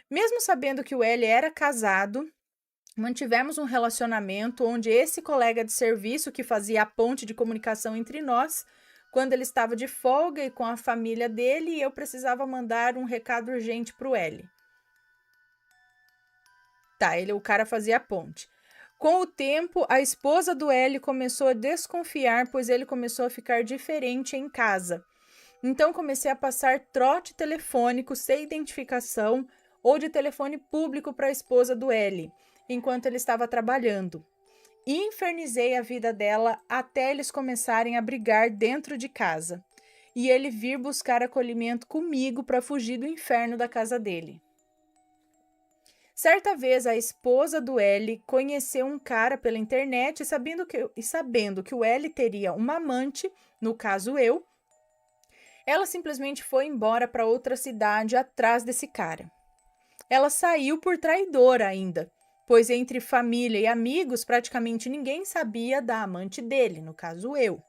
[SPEAKER 1] Mesmo sabendo que o L era casado, mantivemos um relacionamento onde esse colega de serviço que fazia a ponte de comunicação entre nós, quando ele estava de folga e com a família dele, eu precisava mandar um recado urgente para o L. O cara fazia a ponte. Com o tempo, a esposa do L começou a desconfiar, pois ele começou a ficar diferente em casa. Então, comecei a passar trote telefônico sem identificação ou de telefone público para a esposa do L, enquanto ele estava trabalhando. Infernizei a vida dela até eles começarem a brigar dentro de casa e ele vir buscar acolhimento comigo para fugir do inferno da casa dele. Certa vez, a esposa do L conheceu um cara pela internet e sabendo que o L teria uma amante, no caso eu, ela simplesmente foi embora para outra cidade atrás desse cara. Ela saiu por traidora ainda, pois entre família e amigos praticamente ninguém sabia da amante dele, no caso eu.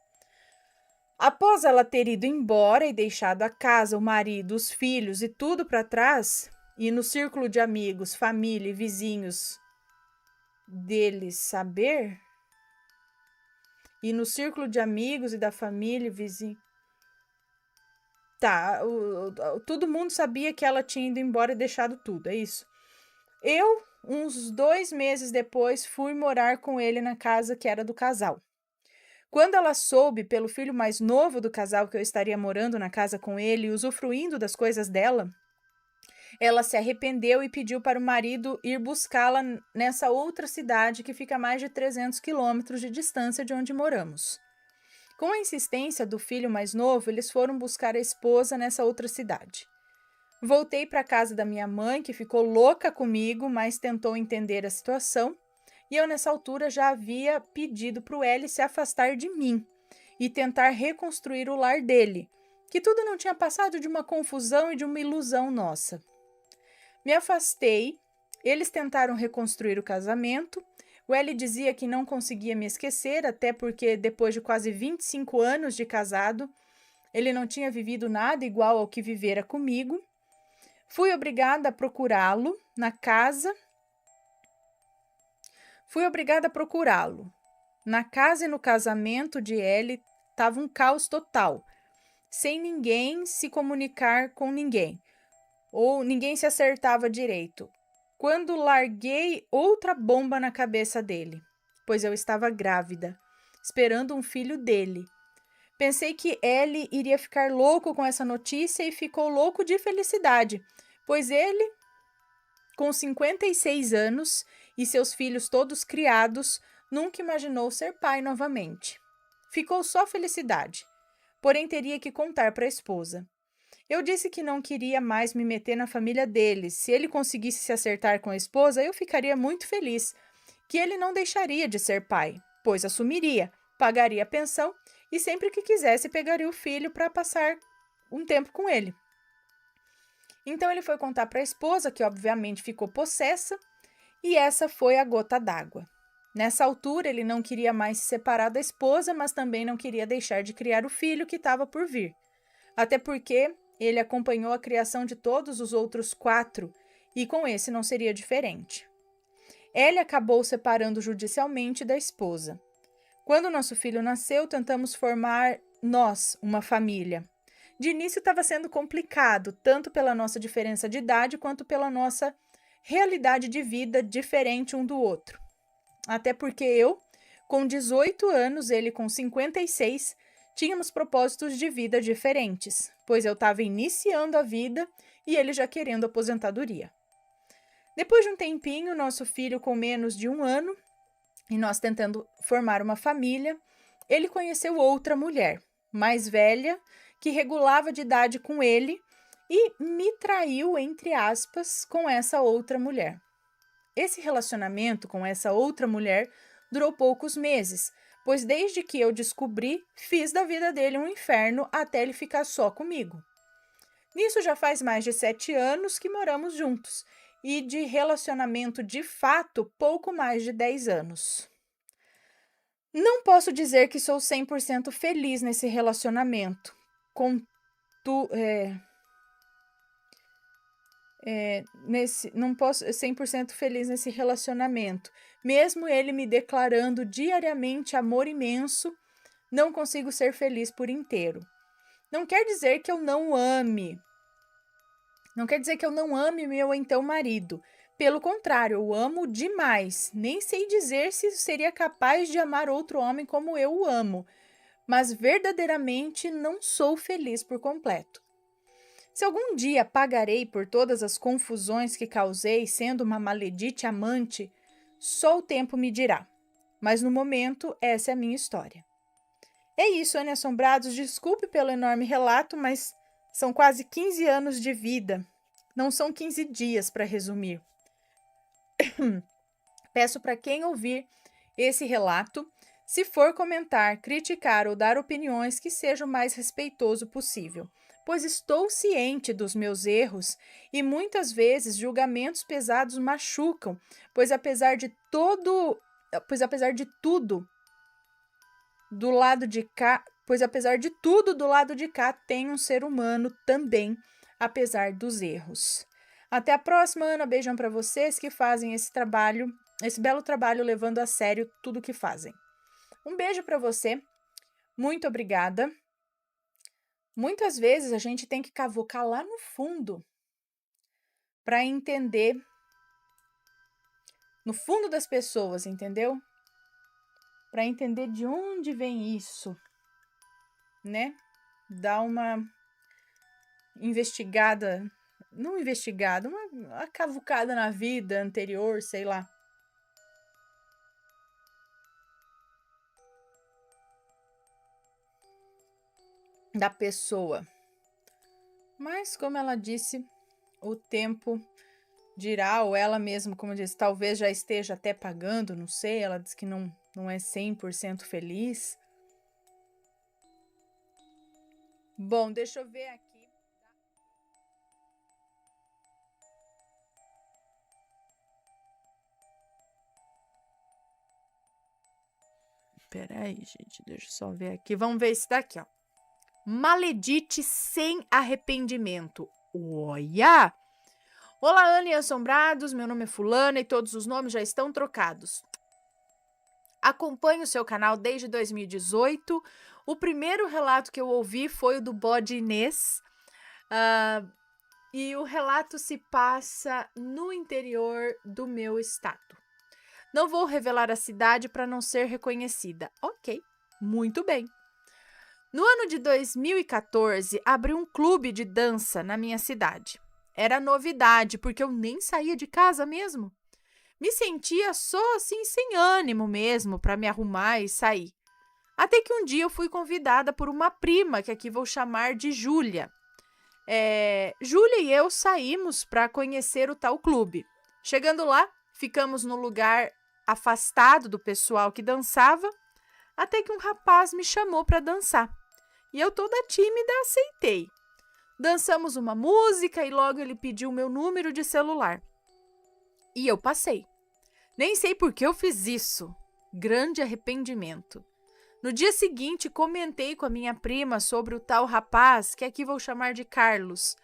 [SPEAKER 1] Após ela ter ido embora e deixado a casa, o marido, os filhos e tudo para trás, e no círculo de amigos, família e vizinhos deles saber, e no círculo de amigos e da família e vizinhos, todo mundo sabia que ela tinha ido embora e deixado tudo, é isso. Eu uns 2 meses depois, fui morar com ele na casa que era do casal. Quando ela soube pelo filho mais novo do casal que eu estaria morando na casa com ele e usufruindo das coisas dela, ela se arrependeu e pediu para o marido ir buscá-la nessa outra cidade que fica a mais de 300 quilômetros de distância de onde moramos. Com a insistência do filho mais novo, eles foram buscar a esposa nessa outra cidade. Voltei para a casa da minha mãe, que ficou louca comigo, mas tentou entender a situação, e eu nessa altura já havia pedido para o Eli se afastar de mim e tentar reconstruir o lar dele, que tudo não tinha passado de uma confusão e de uma ilusão nossa. Me afastei, eles tentaram reconstruir o casamento. O Eli dizia que não conseguia me esquecer, até porque depois de quase 25 anos de casado, ele não tinha vivido nada igual ao que vivera comigo. Fui obrigada a procurá-lo na casa. Na casa e no casamento de Eli estava um caos total, sem ninguém se comunicar com ninguém, ou ninguém se acertava direito. Quando larguei outra bomba na cabeça dele, pois eu estava grávida, esperando um filho dele. Pensei que Eli iria ficar louco com essa notícia e ficou louco de felicidade, pois ele, com 56 anos e seus filhos todos criados, nunca imaginou ser pai novamente. Ficou só felicidade, porém teria que contar para a esposa. Eu disse que não queria mais me meter na família deles. Se ele conseguisse se acertar com a esposa, eu ficaria muito feliz. Que ele não deixaria de ser pai, pois assumiria, pagaria a pensão e sempre que quisesse pegaria o filho para passar um tempo com ele. Então ele foi contar para a esposa, que obviamente ficou possessa, e essa foi a gota d'água. Nessa altura ele não queria mais se separar da esposa, mas também não queria deixar de criar o filho que estava por vir. Até porque ele acompanhou a criação de todos os outros 4 e com esse não seria diferente. Ele acabou separando judicialmente da esposa. Quando nosso filho nasceu, tentamos formar nós uma família. De início estava sendo complicado, tanto pela nossa diferença de idade quanto pela nossa realidade de vida diferente um do outro. Até porque eu, com 18 anos, ele com 56, tínhamos propósitos de vida diferentes, pois eu estava iniciando a vida e ele já querendo aposentadoria. Depois de um tempinho, nosso filho com menos de 1 ano, e nós tentando formar uma família, ele conheceu outra mulher, mais velha, que regulava de idade com ele e me traiu, entre aspas, com essa outra mulher. Esse relacionamento com essa outra mulher durou poucos meses, pois desde que eu descobri, fiz da vida dele um inferno até ele ficar só comigo. Nisso já faz mais de 7 anos que moramos juntos, e de relacionamento de fato, pouco mais de 10 anos. Não posso dizer que sou 100% feliz nesse relacionamento. Não posso ser 100% feliz nesse relacionamento. Mesmo ele me declarando diariamente amor imenso, não consigo ser feliz por inteiro. Não quer dizer que eu não ame. Não quer dizer que eu não ame meu então marido. Pelo contrário, eu amo demais. Nem sei dizer se seria capaz de amar outro homem como eu o amo. Mas verdadeiramente não sou feliz por completo. Se algum dia pagarei por todas as confusões que causei sendo uma maledite amante, só o tempo me dirá. Mas no momento, essa é a minha história. É isso, Ana Assombrados. Desculpe pelo enorme relato, mas são quase 15 anos de vida. Não são 15 dias para resumir. Peço para quem ouvir esse relato, se for comentar, criticar ou dar opiniões, que seja o mais respeitoso possível, pois estou ciente dos meus erros e muitas vezes julgamentos pesados machucam, pois apesar de tudo do lado de cá tem um ser humano também, apesar dos erros. Até a próxima, Ana. Beijão para vocês que fazem esse belo trabalho, levando a sério tudo o que fazem. Um beijo para você. Muito obrigada. Muitas vezes a gente tem que cavocar lá no fundo para entender no fundo das pessoas, entendeu? Para entender de onde vem isso, né? Dar uma uma cavucada na vida anterior, sei lá. Da pessoa. Mas, como ela disse, o tempo dirá, ou ela mesma, como disse, talvez já esteja até pagando, não sei, ela diz que não é 100% feliz. Bom, deixa eu ver aqui. Peraí, gente, deixa eu só ver aqui. Vamos ver esse daqui, ó. Maledite sem arrependimento. Olha! Olá, Ana e assombrados, meu nome é fulana e todos os nomes já estão trocados. Acompanho o seu canal desde 2018. O primeiro relato que eu ouvi foi o do bode Inês. E o relato se passa no interior do meu estado. Não vou revelar a cidade para não ser reconhecida. Ok, muito bem. No ano de 2014, abri um clube de dança na minha cidade. Era novidade, porque eu nem saía de casa mesmo. Me sentia só assim, sem ânimo mesmo, para me arrumar e sair. Até que um dia eu fui convidada por uma prima, que aqui vou chamar de Júlia. Júlia e eu saímos para conhecer o tal clube. Chegando lá, ficamos no lugar afastado do pessoal que dançava, até que um rapaz me chamou para dançar. E eu, toda tímida, aceitei. Dançamos uma música e logo ele pediu meu número de celular. E eu passei. Nem sei por que eu fiz isso. Grande arrependimento. No dia seguinte, comentei com a minha prima sobre o tal rapaz, que aqui vou chamar de Carlos.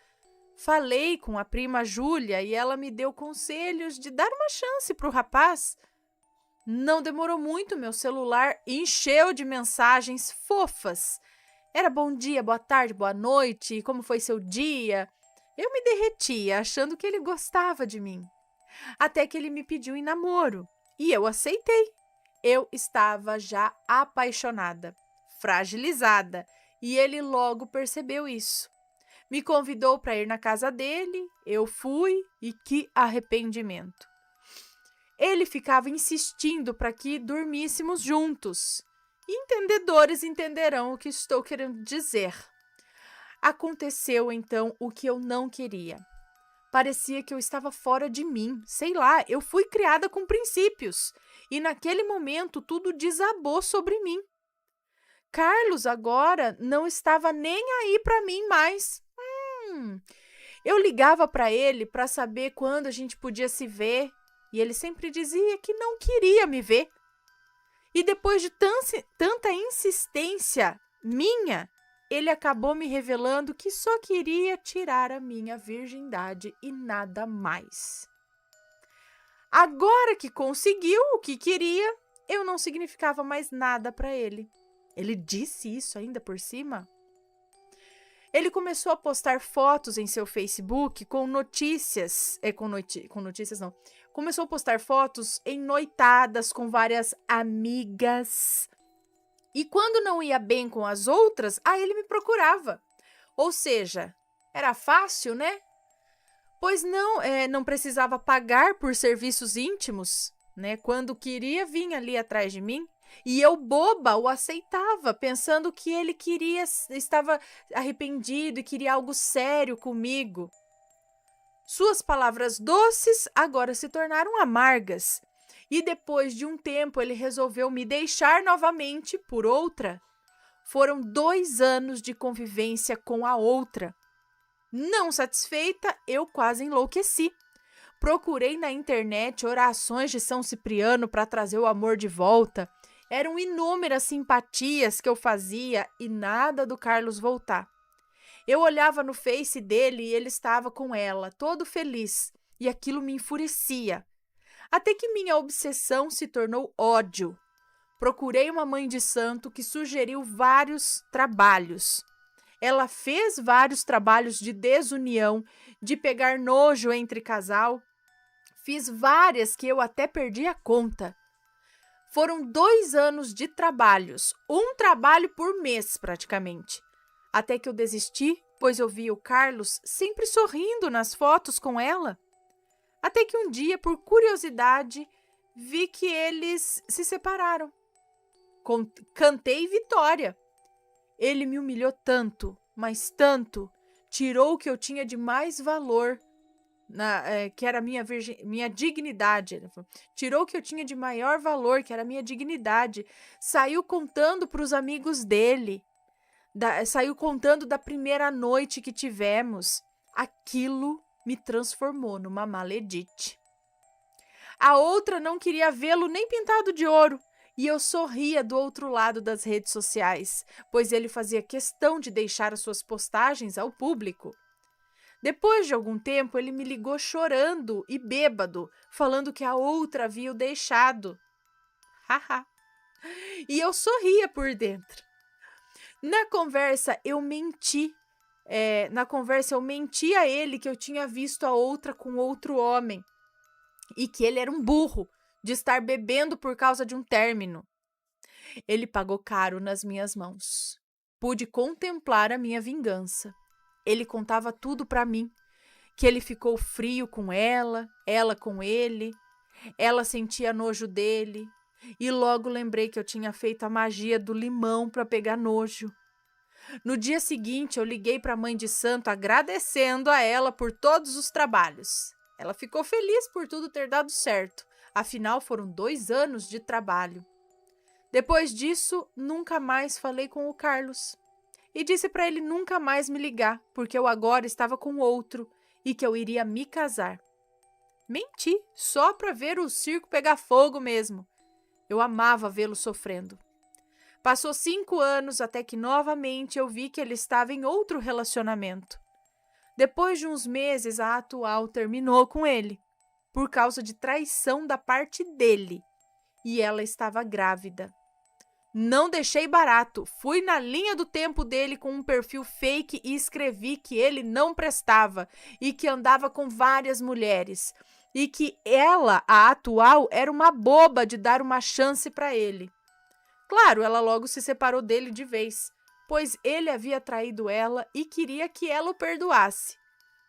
[SPEAKER 1] Falei com a prima Júlia e ela me deu conselhos de dar uma chance para o rapaz. Não demorou muito, meu celular encheu de mensagens fofas. Era bom dia, boa tarde, boa noite, como foi seu dia? Eu me derretia, achando que ele gostava de mim. Até que ele me pediu em namoro. E eu aceitei. Eu estava já apaixonada, fragilizada, e ele logo percebeu isso. Me convidou para ir na casa dele, eu fui e que arrependimento. Ele ficava insistindo para que dormíssemos juntos. Entendedores entenderão o que estou querendo dizer. Aconteceu então o que eu não queria. Parecia que eu estava fora de mim. Sei lá, eu fui criada com princípios. E naquele momento tudo desabou sobre mim. Carlos agora não estava nem aí para mim mais. Eu ligava para ele para saber quando a gente podia se ver. E ele sempre dizia que não queria me ver. E depois de tanta insistência minha, ele acabou me revelando que só queria tirar a minha virgindade e nada mais. Agora que conseguiu o que queria, eu não significava mais nada para ele. Ele disse isso ainda por cima. Ele começou a postar fotos em seu Facebook com notícias. Com notícias não. Começou a postar fotos em noitadas com várias amigas. E quando não ia bem com as outras, aí ele me procurava. Ou seja, era fácil, né? Pois não precisava pagar por serviços íntimos, né? Quando queria, vinha ali atrás de mim. E eu, boba, o aceitava, pensando que ele estava arrependido e queria algo sério comigo. Suas palavras doces agora se tornaram amargas. E depois de um tempo ele resolveu me deixar novamente por outra. Foram 2 anos de convivência com a outra. Não satisfeita, eu quase enlouqueci. Procurei na internet orações de São Cipriano para trazer o amor de volta. Eram inúmeras simpatias que eu fazia e nada do Carlos voltar. Eu olhava no Face dele e ele estava com ela, todo feliz, e aquilo me enfurecia. Até que minha obsessão se tornou ódio. Procurei uma mãe de santo que sugeriu vários trabalhos. Ela fez vários trabalhos de desunião, de pegar nojo entre casal. Fiz várias que eu até perdi a conta. Foram 2 anos de trabalhos, um trabalho por mês praticamente. Até que eu desisti, pois eu via o Carlos sempre sorrindo nas fotos com ela. Até que um dia, por curiosidade, vi que eles se separaram. Cantei vitória. Ele me humilhou tanto, mas tanto, tirou o que eu tinha de mais valor, que era minha dignidade. Tirou o que eu tinha de maior valor, que era a minha dignidade. Saiu contando para os amigos dele. Saiu contando da primeira noite que tivemos. Aquilo me transformou numa maledite. A outra não queria vê-lo nem pintado de ouro. E eu sorria do outro lado das redes sociais, pois ele fazia questão de deixar as suas postagens ao público. Depois de algum tempo, ele me ligou chorando e bêbado, falando que a outra havia o deixado. Haha. E eu sorria por dentro. Na conversa, eu menti a ele que eu tinha visto a outra com outro homem e que ele era um burro de estar bebendo por causa de um término. Ele pagou caro nas minhas mãos. Pude contemplar a minha vingança. Ele contava tudo para mim, que ele ficou frio com ela com ele, ela sentia nojo dele, e logo lembrei que eu tinha feito a magia do limão para pegar nojo. No dia seguinte, eu liguei para a mãe de santo agradecendo a ela por todos os trabalhos. Ela ficou feliz por tudo ter dado certo, afinal foram 2 anos de trabalho. Depois disso, nunca mais falei com o Carlos. E disse para ele nunca mais me ligar, porque eu agora estava com outro e que eu iria me casar. Menti, só para ver o circo pegar fogo mesmo. Eu amava vê-lo sofrendo. Passou 5 anos até que novamente eu vi que ele estava em outro relacionamento. Depois de uns meses, a atual terminou com ele, por causa de traição da parte dele, e ela estava grávida. Não deixei barato, fui na linha do tempo dele com um perfil fake e escrevi que ele não prestava e que andava com várias mulheres e que ela, a atual, era uma boba de dar uma chance para ele. Claro, ela logo se separou dele de vez, pois ele havia traído ela e queria que ela o perdoasse.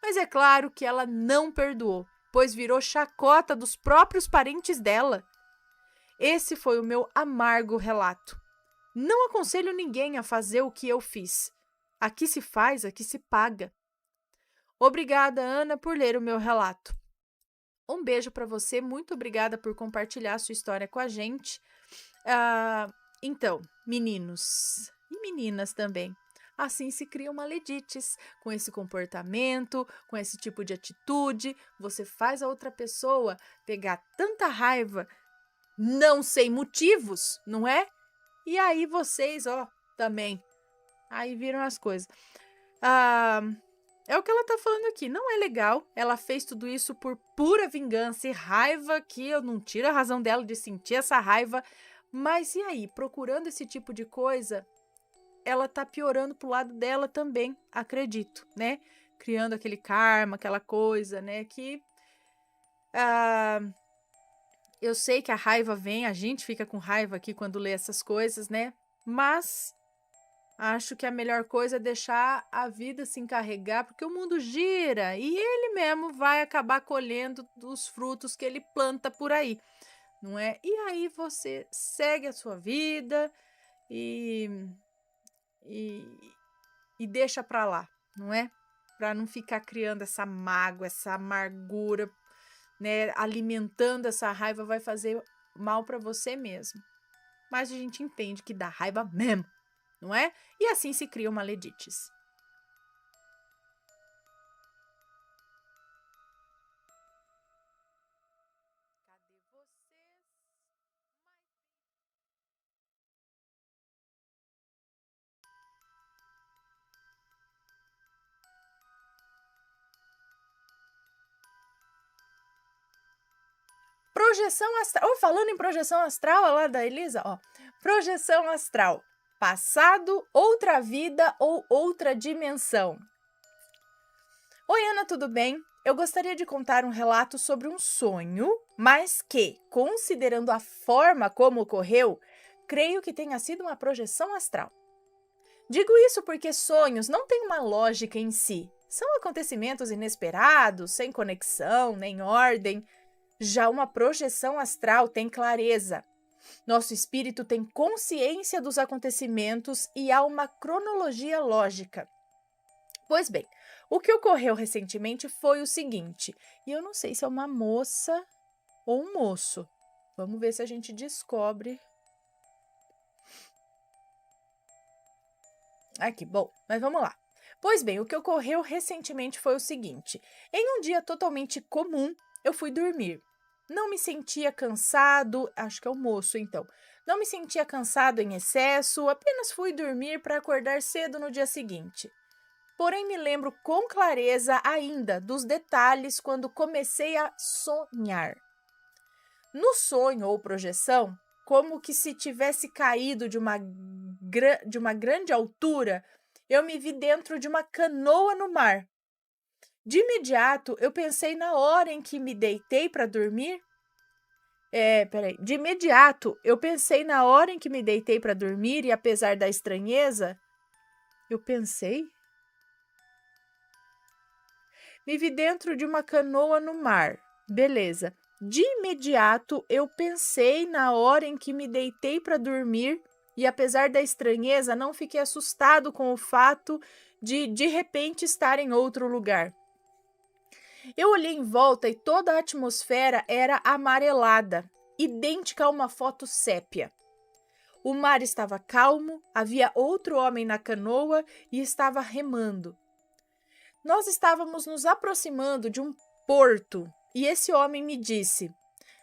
[SPEAKER 1] Mas é claro que ela não perdoou, pois virou chacota dos próprios parentes dela. Esse foi o meu amargo relato. Não aconselho ninguém a fazer o que eu fiz. Aqui se faz, aqui se paga. Obrigada, Ana, por ler o meu relato. Um beijo para você, muito obrigada por compartilhar a sua história com a gente. Então, meninos e meninas também, assim se criam maledites. Com esse comportamento, com esse tipo de atitude, você faz a outra pessoa pegar tanta raiva, não sem motivos, não é? E aí vocês, também, aí viram as coisas. É o que ela tá falando aqui, não é legal. Ela fez tudo isso por pura vingança e raiva, que eu não tiro a razão dela de sentir essa raiva. Mas e aí, procurando esse tipo de coisa, ela tá piorando pro lado dela também, acredito, né? Criando aquele karma, aquela coisa, né? Que eu sei que a raiva vem, a gente fica com raiva aqui quando lê essas coisas, né? Mas acho que a melhor coisa é deixar a vida se encarregar, porque o mundo gira e ele mesmo vai acabar colhendo os frutos que ele planta por aí, não é? E aí você segue a sua vida e deixa pra lá, não é? Pra não ficar criando essa mágoa, essa amargura, né? Alimentando essa raiva vai fazer mal pra você mesmo. Mas a gente entende que dá raiva mesmo, não é? E assim se criam maledites. Cadê vocês? Projeção astral. Falando em projeção astral, olha lá da Elisa, projeção astral. Passado, outra vida ou outra dimensão. Oi, Ana, tudo bem? eu gostaria de contar um relato sobre um sonho, mas que, considerando a forma como ocorreu, creio que tenha sido uma projeção astral. Digo isso porque sonhos não têm uma lógica em si. São acontecimentos inesperados, sem conexão, nem ordem. Já uma projeção astral tem clareza. Nosso espírito tem consciência dos acontecimentos e há uma cronologia lógica. Pois bem, o que ocorreu recentemente foi o seguinte, e eu não sei se é uma moça ou um moço. Vamos ver se a gente descobre. Aqui, bom, mas vamos lá. Pois bem, o que ocorreu recentemente foi o seguinte. Em um dia totalmente comum, eu fui dormir. Não me sentia cansado, acho que é o moço então. Não me sentia cansado em excesso, apenas fui dormir para acordar cedo no dia seguinte. Porém, me lembro com clareza ainda dos detalhes quando comecei a sonhar. No sonho ou projeção, como que se tivesse caído de uma grande altura, eu me vi dentro de uma canoa no mar. De imediato, eu pensei na hora em que me deitei para dormir. De imediato, eu pensei na hora em que me deitei para dormir e apesar da estranheza, eu pensei? Me vi dentro de uma canoa no mar. Beleza. De imediato, eu pensei na hora em que me deitei para dormir e, apesar da estranheza, não fiquei assustado com o fato de repente estar em outro lugar. Eu olhei em volta e toda a atmosfera era amarelada, idêntica a uma foto sépia. O mar estava calmo, havia outro homem na canoa e estava remando. Nós estávamos nos aproximando de um porto e esse homem me disse: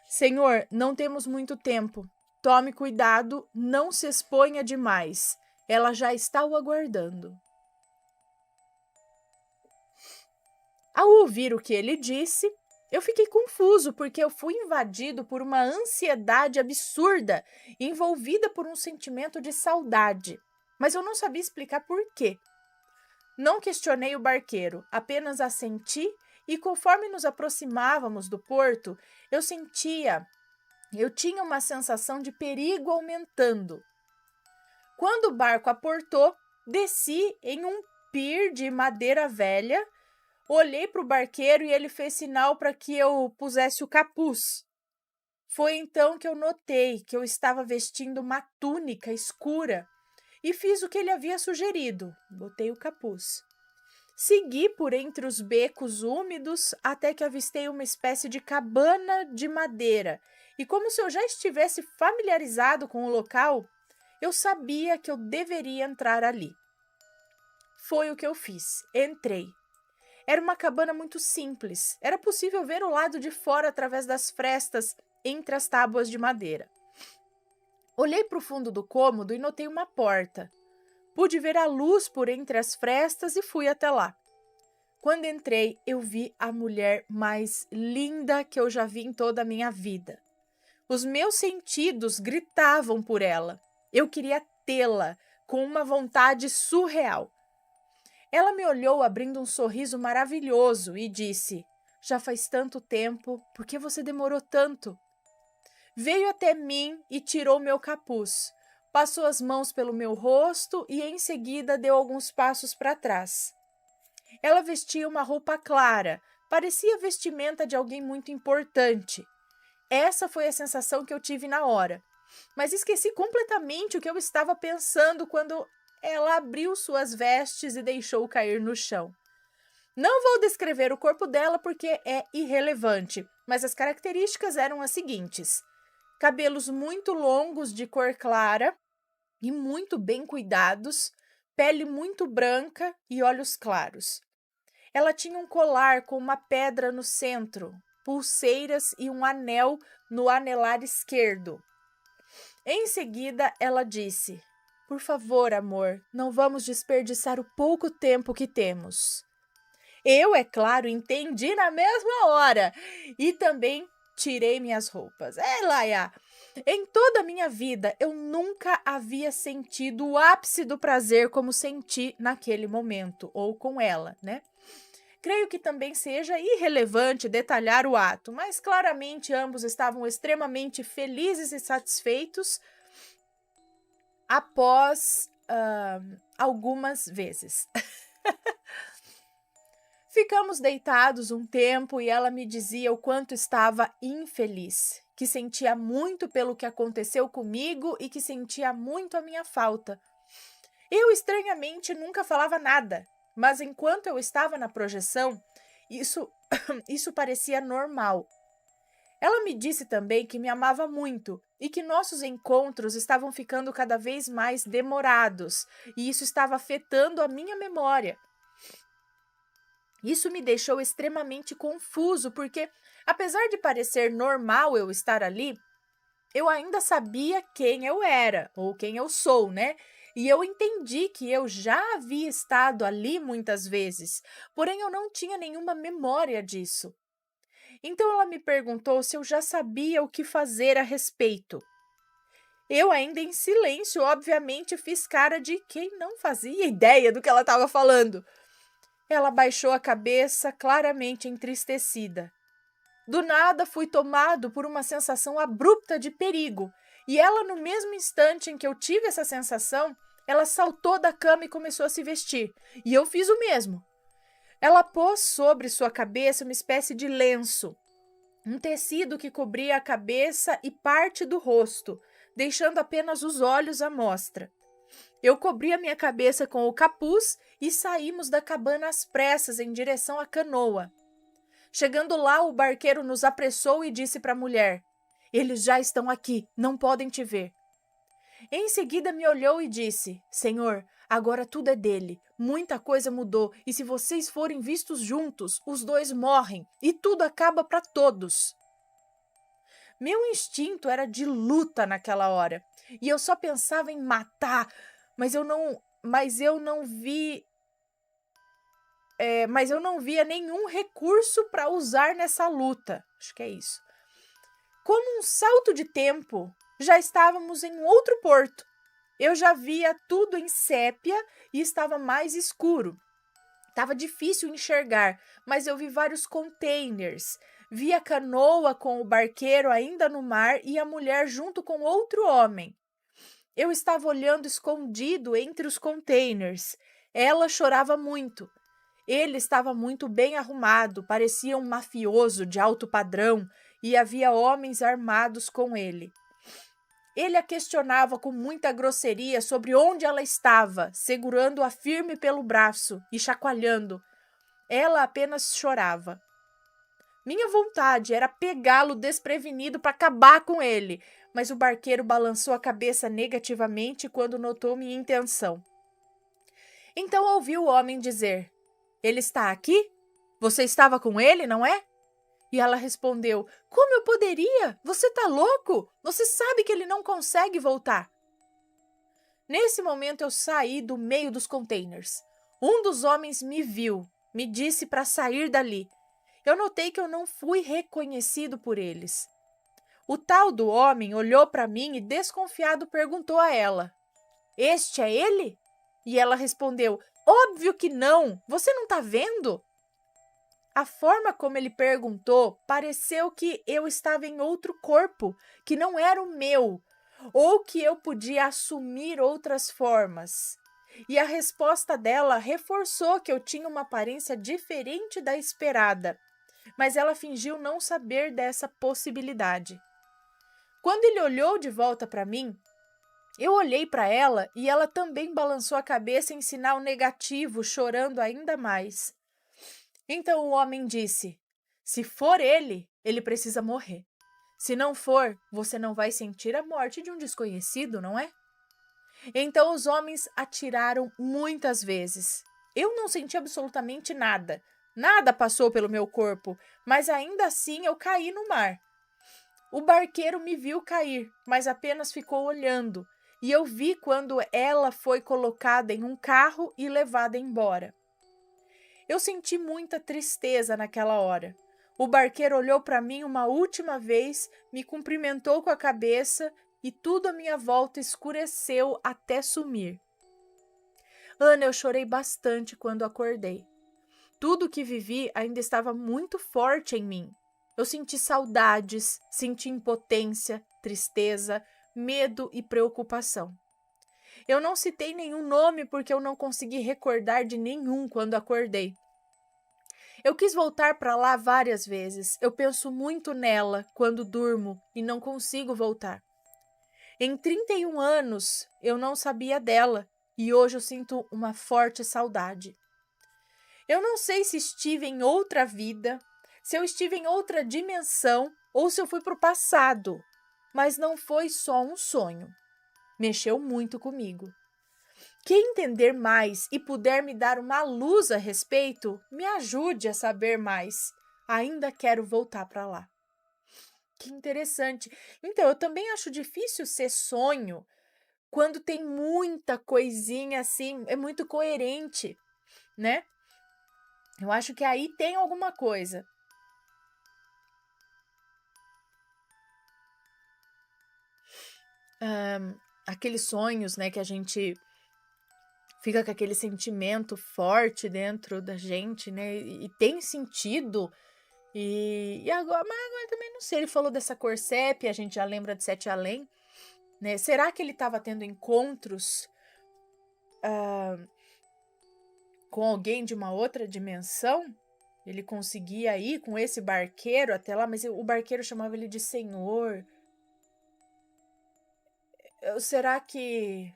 [SPEAKER 1] Senhor, não temos muito tempo. Tome cuidado, não se exponha demais. Ela já está o aguardando. Ao ouvir o que ele disse, eu fiquei confuso porque eu fui invadido por uma ansiedade absurda, envolvida por um sentimento de saudade, mas eu não sabia explicar por quê. Não questionei o barqueiro, apenas assenti e conforme nos aproximávamos do porto, eu tinha uma sensação de perigo aumentando. Quando o barco aportou, desci em um pier de madeira velha. Olhei para o barqueiro e ele fez sinal para que eu pusesse o capuz. Foi então que eu notei que eu estava vestindo uma túnica escura e fiz o que ele havia sugerido. Botei o capuz. Segui por entre os becos úmidos até que avistei uma espécie de cabana de madeira e, como se eu já estivesse familiarizado com o local, eu sabia que eu deveria entrar ali. Foi o que eu fiz. Entrei. Era uma cabana muito simples. Era possível ver o lado de fora através das frestas entre as tábuas de madeira. Olhei para o fundo do cômodo e notei uma porta. Pude ver a luz por entre as frestas e fui até lá. Quando entrei, eu vi a mulher mais linda que eu já vi em toda a minha vida. Os meus sentidos gritavam por ela. Eu queria tê-la com uma vontade surreal. Ela me olhou abrindo um sorriso maravilhoso e disse: Já faz tanto tempo, por que você demorou tanto? Veio até mim e tirou meu capuz. Passou as mãos pelo meu rosto e em seguida deu alguns passos para trás. Ela vestia uma roupa clara, parecia a vestimenta de alguém muito importante. Essa foi a sensação que eu tive na hora, mas esqueci completamente o que eu estava pensando quando ela abriu suas vestes e deixou cair no chão. Não vou descrever o corpo dela porque é irrelevante, mas as características eram as seguintes: cabelos muito longos de cor clara e muito bem cuidados, pele muito branca e olhos claros. Ela tinha um colar com uma pedra no centro, pulseiras e um anel no anelar esquerdo. Em seguida, ela disse: Por favor, amor, não vamos desperdiçar o pouco tempo que temos. Eu, é claro, entendi na mesma hora e também tirei minhas roupas. Laia, em toda a minha vida, eu nunca havia sentido o ápice do prazer como senti naquele momento, ou com ela, né? Creio que também seja irrelevante detalhar o ato, mas claramente ambos estavam extremamente felizes e satisfeitos após algumas vezes. Ficamos deitados um tempo e ela me dizia o quanto estava infeliz, que sentia muito pelo que aconteceu comigo e que sentia muito a minha falta. Eu, estranhamente, nunca falava nada, mas enquanto eu estava na projeção, isso parecia normal. Ela me disse também que me amava muito e que nossos encontros estavam ficando cada vez mais demorados, e isso estava afetando a minha memória. Isso me deixou extremamente confuso, porque, apesar de parecer normal eu estar ali, eu ainda sabia quem eu era, ou quem eu sou, né? E eu entendi que eu já havia estado ali muitas vezes, porém eu não tinha nenhuma memória disso. Então ela me perguntou se eu já sabia o que fazer a respeito. Eu, ainda em silêncio, obviamente fiz cara de quem não fazia ideia do que ela estava falando. Ela baixou a cabeça, claramente entristecida. Do nada, fui tomado por uma sensação abrupta de perigo, e ela, no mesmo instante em que eu tive essa sensação, ela saltou da cama e começou a se vestir, e eu fiz o mesmo. Ela pôs sobre sua cabeça uma espécie de lenço, um tecido que cobria a cabeça e parte do rosto, deixando apenas os olhos à mostra. Eu cobri a minha cabeça com o capuz e saímos da cabana às pressas em direção à canoa. Chegando lá, o barqueiro nos apressou e disse para a mulher: "Eles já estão aqui, não podem te ver." Em seguida me olhou e disse: "Senhor, agora tudo é dele. Muita coisa mudou e se vocês forem vistos juntos, os dois morrem e tudo acaba para todos." Meu instinto era de luta naquela hora e eu só pensava em matar, mas eu não via nenhum recurso para usar nessa luta. Acho que é isso. Como um salto de tempo, já estávamos em outro porto. Eu já via tudo em sépia e estava mais escuro. Estava difícil enxergar, mas eu vi vários containers. Vi a canoa com o barqueiro ainda no mar e a mulher junto com outro homem. Eu estava olhando escondido entre os containers. Ela chorava muito. Ele estava muito bem arrumado, parecia um mafioso de alto padrão e havia homens armados com ele. Ele a questionava com muita grosseria sobre onde ela estava, segurando-a firme pelo braço e chacoalhando. Ela apenas chorava. Minha vontade era pegá-lo desprevenido para acabar com ele, mas o barqueiro balançou a cabeça negativamente quando notou minha intenção. Então ouvi o homem dizer: "Ele está aqui? Você estava com ele, não é?" E ela respondeu: "Como eu poderia? Você está louco? Você sabe que ele não consegue voltar." Nesse momento eu saí do meio dos containers. Um dos homens me viu, me disse para sair dali. Eu notei que eu não fui reconhecido por eles. O tal do homem olhou para mim e, desconfiado, perguntou a ela: "Este é ele?" E ela respondeu: "Óbvio que não! Você não está vendo?" A forma como ele perguntou pareceu que eu estava em outro corpo, que não era o meu, ou que eu podia assumir outras formas. E a resposta dela reforçou que eu tinha uma aparência diferente da esperada, mas ela fingiu não saber dessa possibilidade. Quando ele olhou de volta para mim, eu olhei para ela e ela também balançou a cabeça em sinal negativo, chorando ainda mais. Então o homem disse: "Se for ele, ele precisa morrer. Se não for, você não vai sentir a morte de um desconhecido, não é?" Então os homens atiraram muitas vezes. Eu não senti absolutamente nada. Nada passou pelo meu corpo, mas ainda assim eu caí no mar. O barqueiro me viu cair, mas apenas ficou olhando, e eu vi quando ela foi colocada em um carro e levada embora. Eu senti muita tristeza naquela hora. O barqueiro olhou para mim uma última vez, me cumprimentou com a cabeça e tudo à minha volta escureceu até sumir. Ana, eu chorei bastante quando acordei. tudo que vivi ainda estava muito forte em mim. Eu senti saudades, senti impotência, tristeza, medo e preocupação. Eu não citei nenhum nome porque eu não consegui recordar de nenhum quando acordei. Eu quis voltar para lá várias vezes. Eu penso muito nela quando durmo e não consigo voltar. Em 31 anos, eu não sabia dela e hoje eu sinto uma forte saudade. Eu não sei se estive em outra vida, se eu estive em outra dimensão ou se eu fui para o passado, mas não foi só um sonho. Mexeu muito comigo. Quem entender mais e puder me dar uma luz a respeito, me ajude a saber mais. Ainda quero voltar para lá. Que interessante. Então, eu também acho difícil ser sonho quando tem muita coisinha assim, é muito coerente, né? Eu acho que aí tem alguma coisa. Aqueles sonhos, né, que a gente fica com aquele sentimento forte dentro da gente, né? E tem sentido. E agora, mas agora também não sei. Ele falou dessa cor sépia, a gente já lembra de Sete Além, né? Será que ele estava tendo encontros com alguém de uma outra dimensão? Ele conseguia ir com esse barqueiro até lá, mas o barqueiro chamava ele de senhor. Será que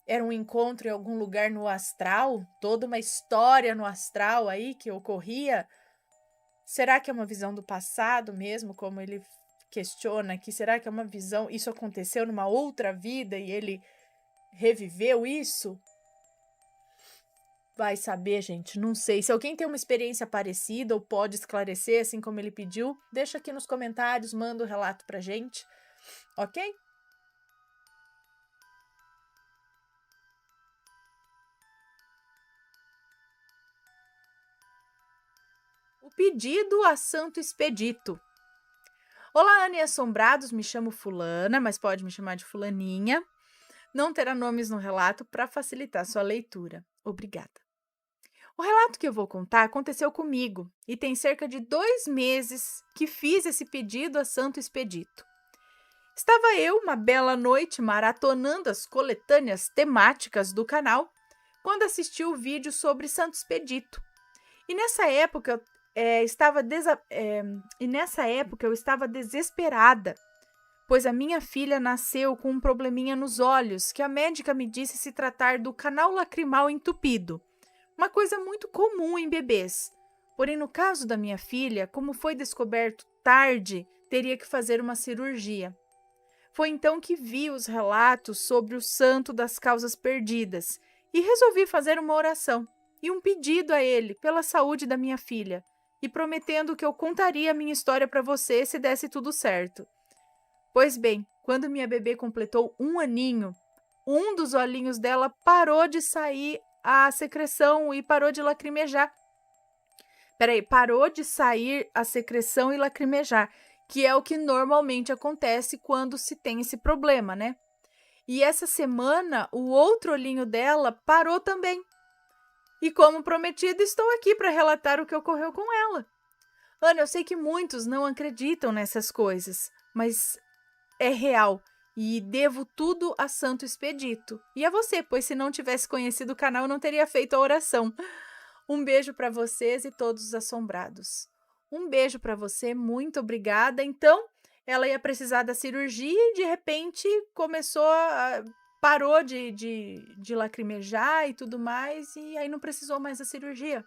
[SPEAKER 1] era um encontro em algum lugar no astral? Toda uma história no astral aí que ocorria? Será que é uma visão do passado mesmo, como ele questiona aqui? Será que é uma visão? Isso aconteceu numa outra vida e ele reviveu isso? Vai saber, gente, não sei. Se alguém tem uma experiência parecida ou pode esclarecer, assim como ele pediu, deixa aqui nos comentários, manda o relato pra gente, ok? O pedido a Santo Expedito. Olá, Ana e assombrados, me chamo Fulana, mas pode me chamar de Fulaninha. Não terá nomes no relato para facilitar sua leitura. Obrigada. O relato que eu vou contar aconteceu comigo e tem cerca de 2 meses que fiz esse pedido a Santo Expedito. Estava eu, uma bela noite, maratonando as coletâneas temáticas do canal, quando assisti o vídeo sobre Santo Expedito. E nessa época eu estava desesperada, pois a minha filha nasceu com um probleminha nos olhos que a médica me disse se tratar do canal lacrimal entupido, uma coisa muito comum em bebês. Porém, no caso da minha filha, como foi descoberto tarde, teria que fazer uma cirurgia. Foi então que vi os relatos sobre o santo das causas perdidas e resolvi fazer uma oração e um pedido a ele pela saúde da minha filha e prometendo que eu contaria a minha história para você se desse tudo certo. Pois bem, quando minha bebê completou 1 aninho, um dos olhinhos dela parou de sair a secreção e parou de lacrimejar. Parou de sair a secreção e lacrimejar, que é o que normalmente acontece quando se tem esse problema, né? E essa semana, o outro olhinho dela parou também. E como prometido, estou aqui para relatar o que ocorreu com ela. Ana, eu sei que muitos não acreditam nessas coisas, mas é real. E devo tudo a Santo Expedito. E a você, pois se não tivesse conhecido o canal, não teria feito a oração. Um beijo para vocês e todos os assombrados. Um beijo para você, muito obrigada. Então, ela ia precisar da cirurgia e de repente parou de lacrimejar e tudo mais, e aí não precisou mais da cirurgia.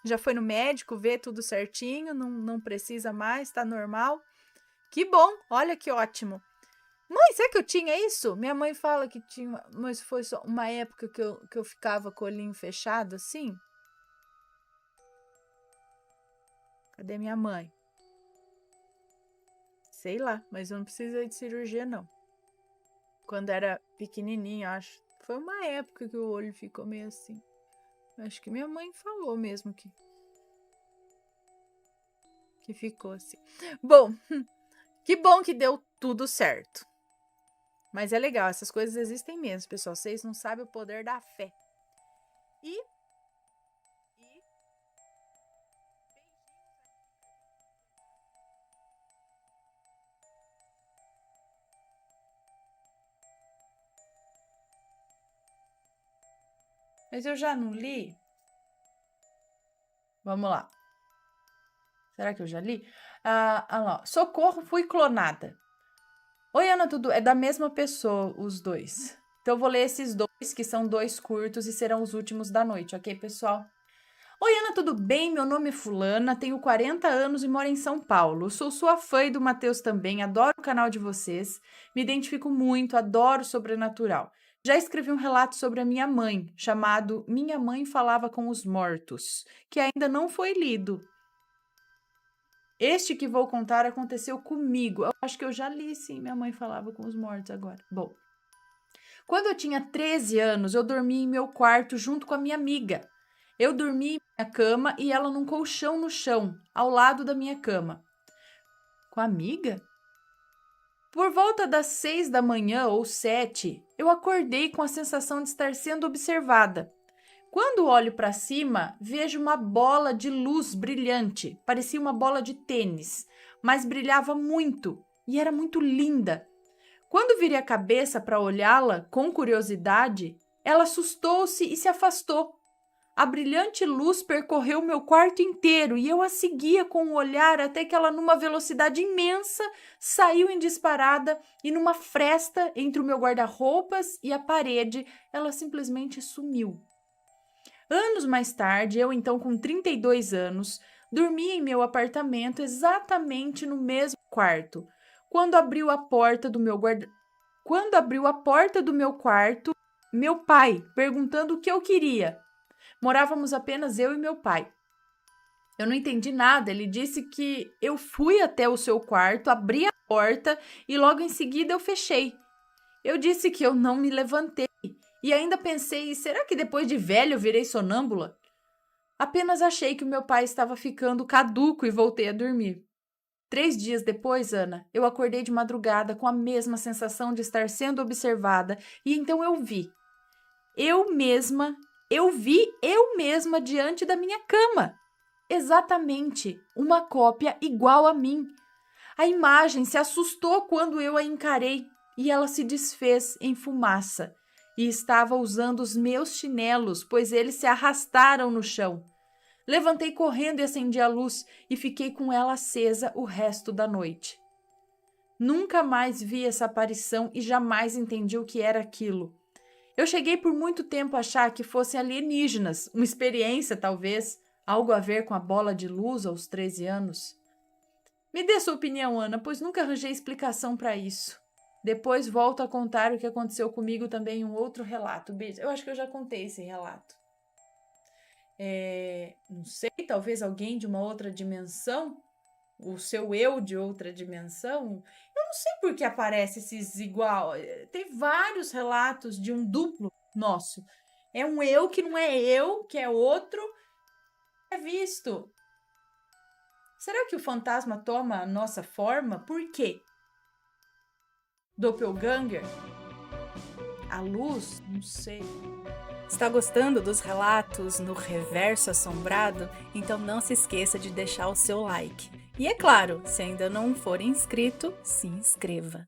[SPEAKER 1] Já foi no médico ver tudo certinho, não precisa mais, tá normal. Que bom, olha que ótimo. Mãe, será que eu tinha isso? Minha mãe fala que tinha, mas foi só uma época que eu ficava com o olhinho fechado assim. Cadê minha mãe? Sei lá, mas eu não precisei de cirurgia, não. Quando era pequenininho, acho. Foi uma época que o olho ficou meio assim. Acho que minha mãe falou mesmo que ficou assim. Bom, que bom que deu tudo certo. Mas é legal, essas coisas existem mesmo, pessoal. Vocês não sabem o poder da fé. E Mas eu já não li? Vamos lá. Será que eu já li? Lá. Socorro, fui clonada. Oi, Ana, tudo... É da mesma pessoa, os dois. Então, eu vou ler esses dois, que são 2 curtos e serão os últimos da noite, ok, pessoal? Oi, Ana, tudo bem? Meu nome é Fulana, tenho 40 anos e moro em São Paulo. Sou sua fã e do Matheus também, adoro o canal de vocês, me identifico muito, adoro o sobrenatural. Já escrevi um relato sobre a minha mãe, chamado Minha Mãe Falava com os Mortos, que ainda não foi lido. Este que vou contar aconteceu comigo. Eu acho que eu já li, sim, Minha Mãe Falava com os Mortos agora. Bom, quando eu tinha 13 anos, eu dormia em meu quarto junto com a minha amiga. Eu dormia em minha cama e ela num colchão no chão, ao lado da minha cama. Com a amiga? Por volta das 6 da manhã ou 7, eu acordei com a sensação de estar sendo observada. Quando olho para cima, vejo uma bola de luz brilhante, parecia uma bola de tênis, mas brilhava muito e era muito linda. Quando virei a cabeça para olhá-la com curiosidade, ela assustou-se e se afastou. A brilhante luz percorreu meu quarto inteiro e eu a seguia com o olhar até que ela, numa velocidade imensa, saiu em disparada e numa fresta entre o meu guarda-roupas e a parede, ela simplesmente sumiu. Anos mais tarde, eu então com 32 anos, dormia em meu apartamento exatamente no mesmo quarto. Quando abriu a porta do meu quarto, meu pai, perguntando o que eu queria. Morávamos apenas eu e meu pai. Eu não entendi nada. Ele disse que eu fui até o seu quarto, abri a porta e logo em seguida eu fechei. Eu disse que eu não me levantei e ainda pensei, será que depois de velho eu virei sonâmbula? Apenas achei que o meu pai estava ficando caduco e voltei a dormir. 3 dias depois, Ana, eu acordei de madrugada com a mesma sensação de estar sendo observada e então eu vi eu mesma diante da minha cama. Exatamente, uma cópia igual a mim. A imagem se assustou quando eu a encarei e ela se desfez em fumaça. E estava usando os meus chinelos, pois eles se arrastaram no chão. Levantei correndo e acendi a luz e fiquei com ela acesa o resto da noite. Nunca mais vi essa aparição e jamais entendi o que era aquilo. Eu cheguei por muito tempo a achar que fossem alienígenas, uma experiência talvez, algo a ver com a bola de luz aos 13 anos. Me dê sua opinião, Ana, pois nunca arranjei explicação para isso. Depois volto a contar o que aconteceu comigo também em um outro relato. Eu acho que eu já contei esse relato. Não sei, talvez alguém de uma outra dimensão? O seu eu de outra dimensão? Eu não sei por que aparece esses igual. Tem vários relatos de um duplo nosso. É um eu que não é eu, que é outro. É visto. Será que o fantasma toma a nossa forma? Por quê? Doppelganger? A luz? Não sei.
[SPEAKER 3] Está gostando dos relatos no Reverso Assombrado? Então não se esqueça de deixar o seu like. E é claro, se ainda não for inscrito, se inscreva.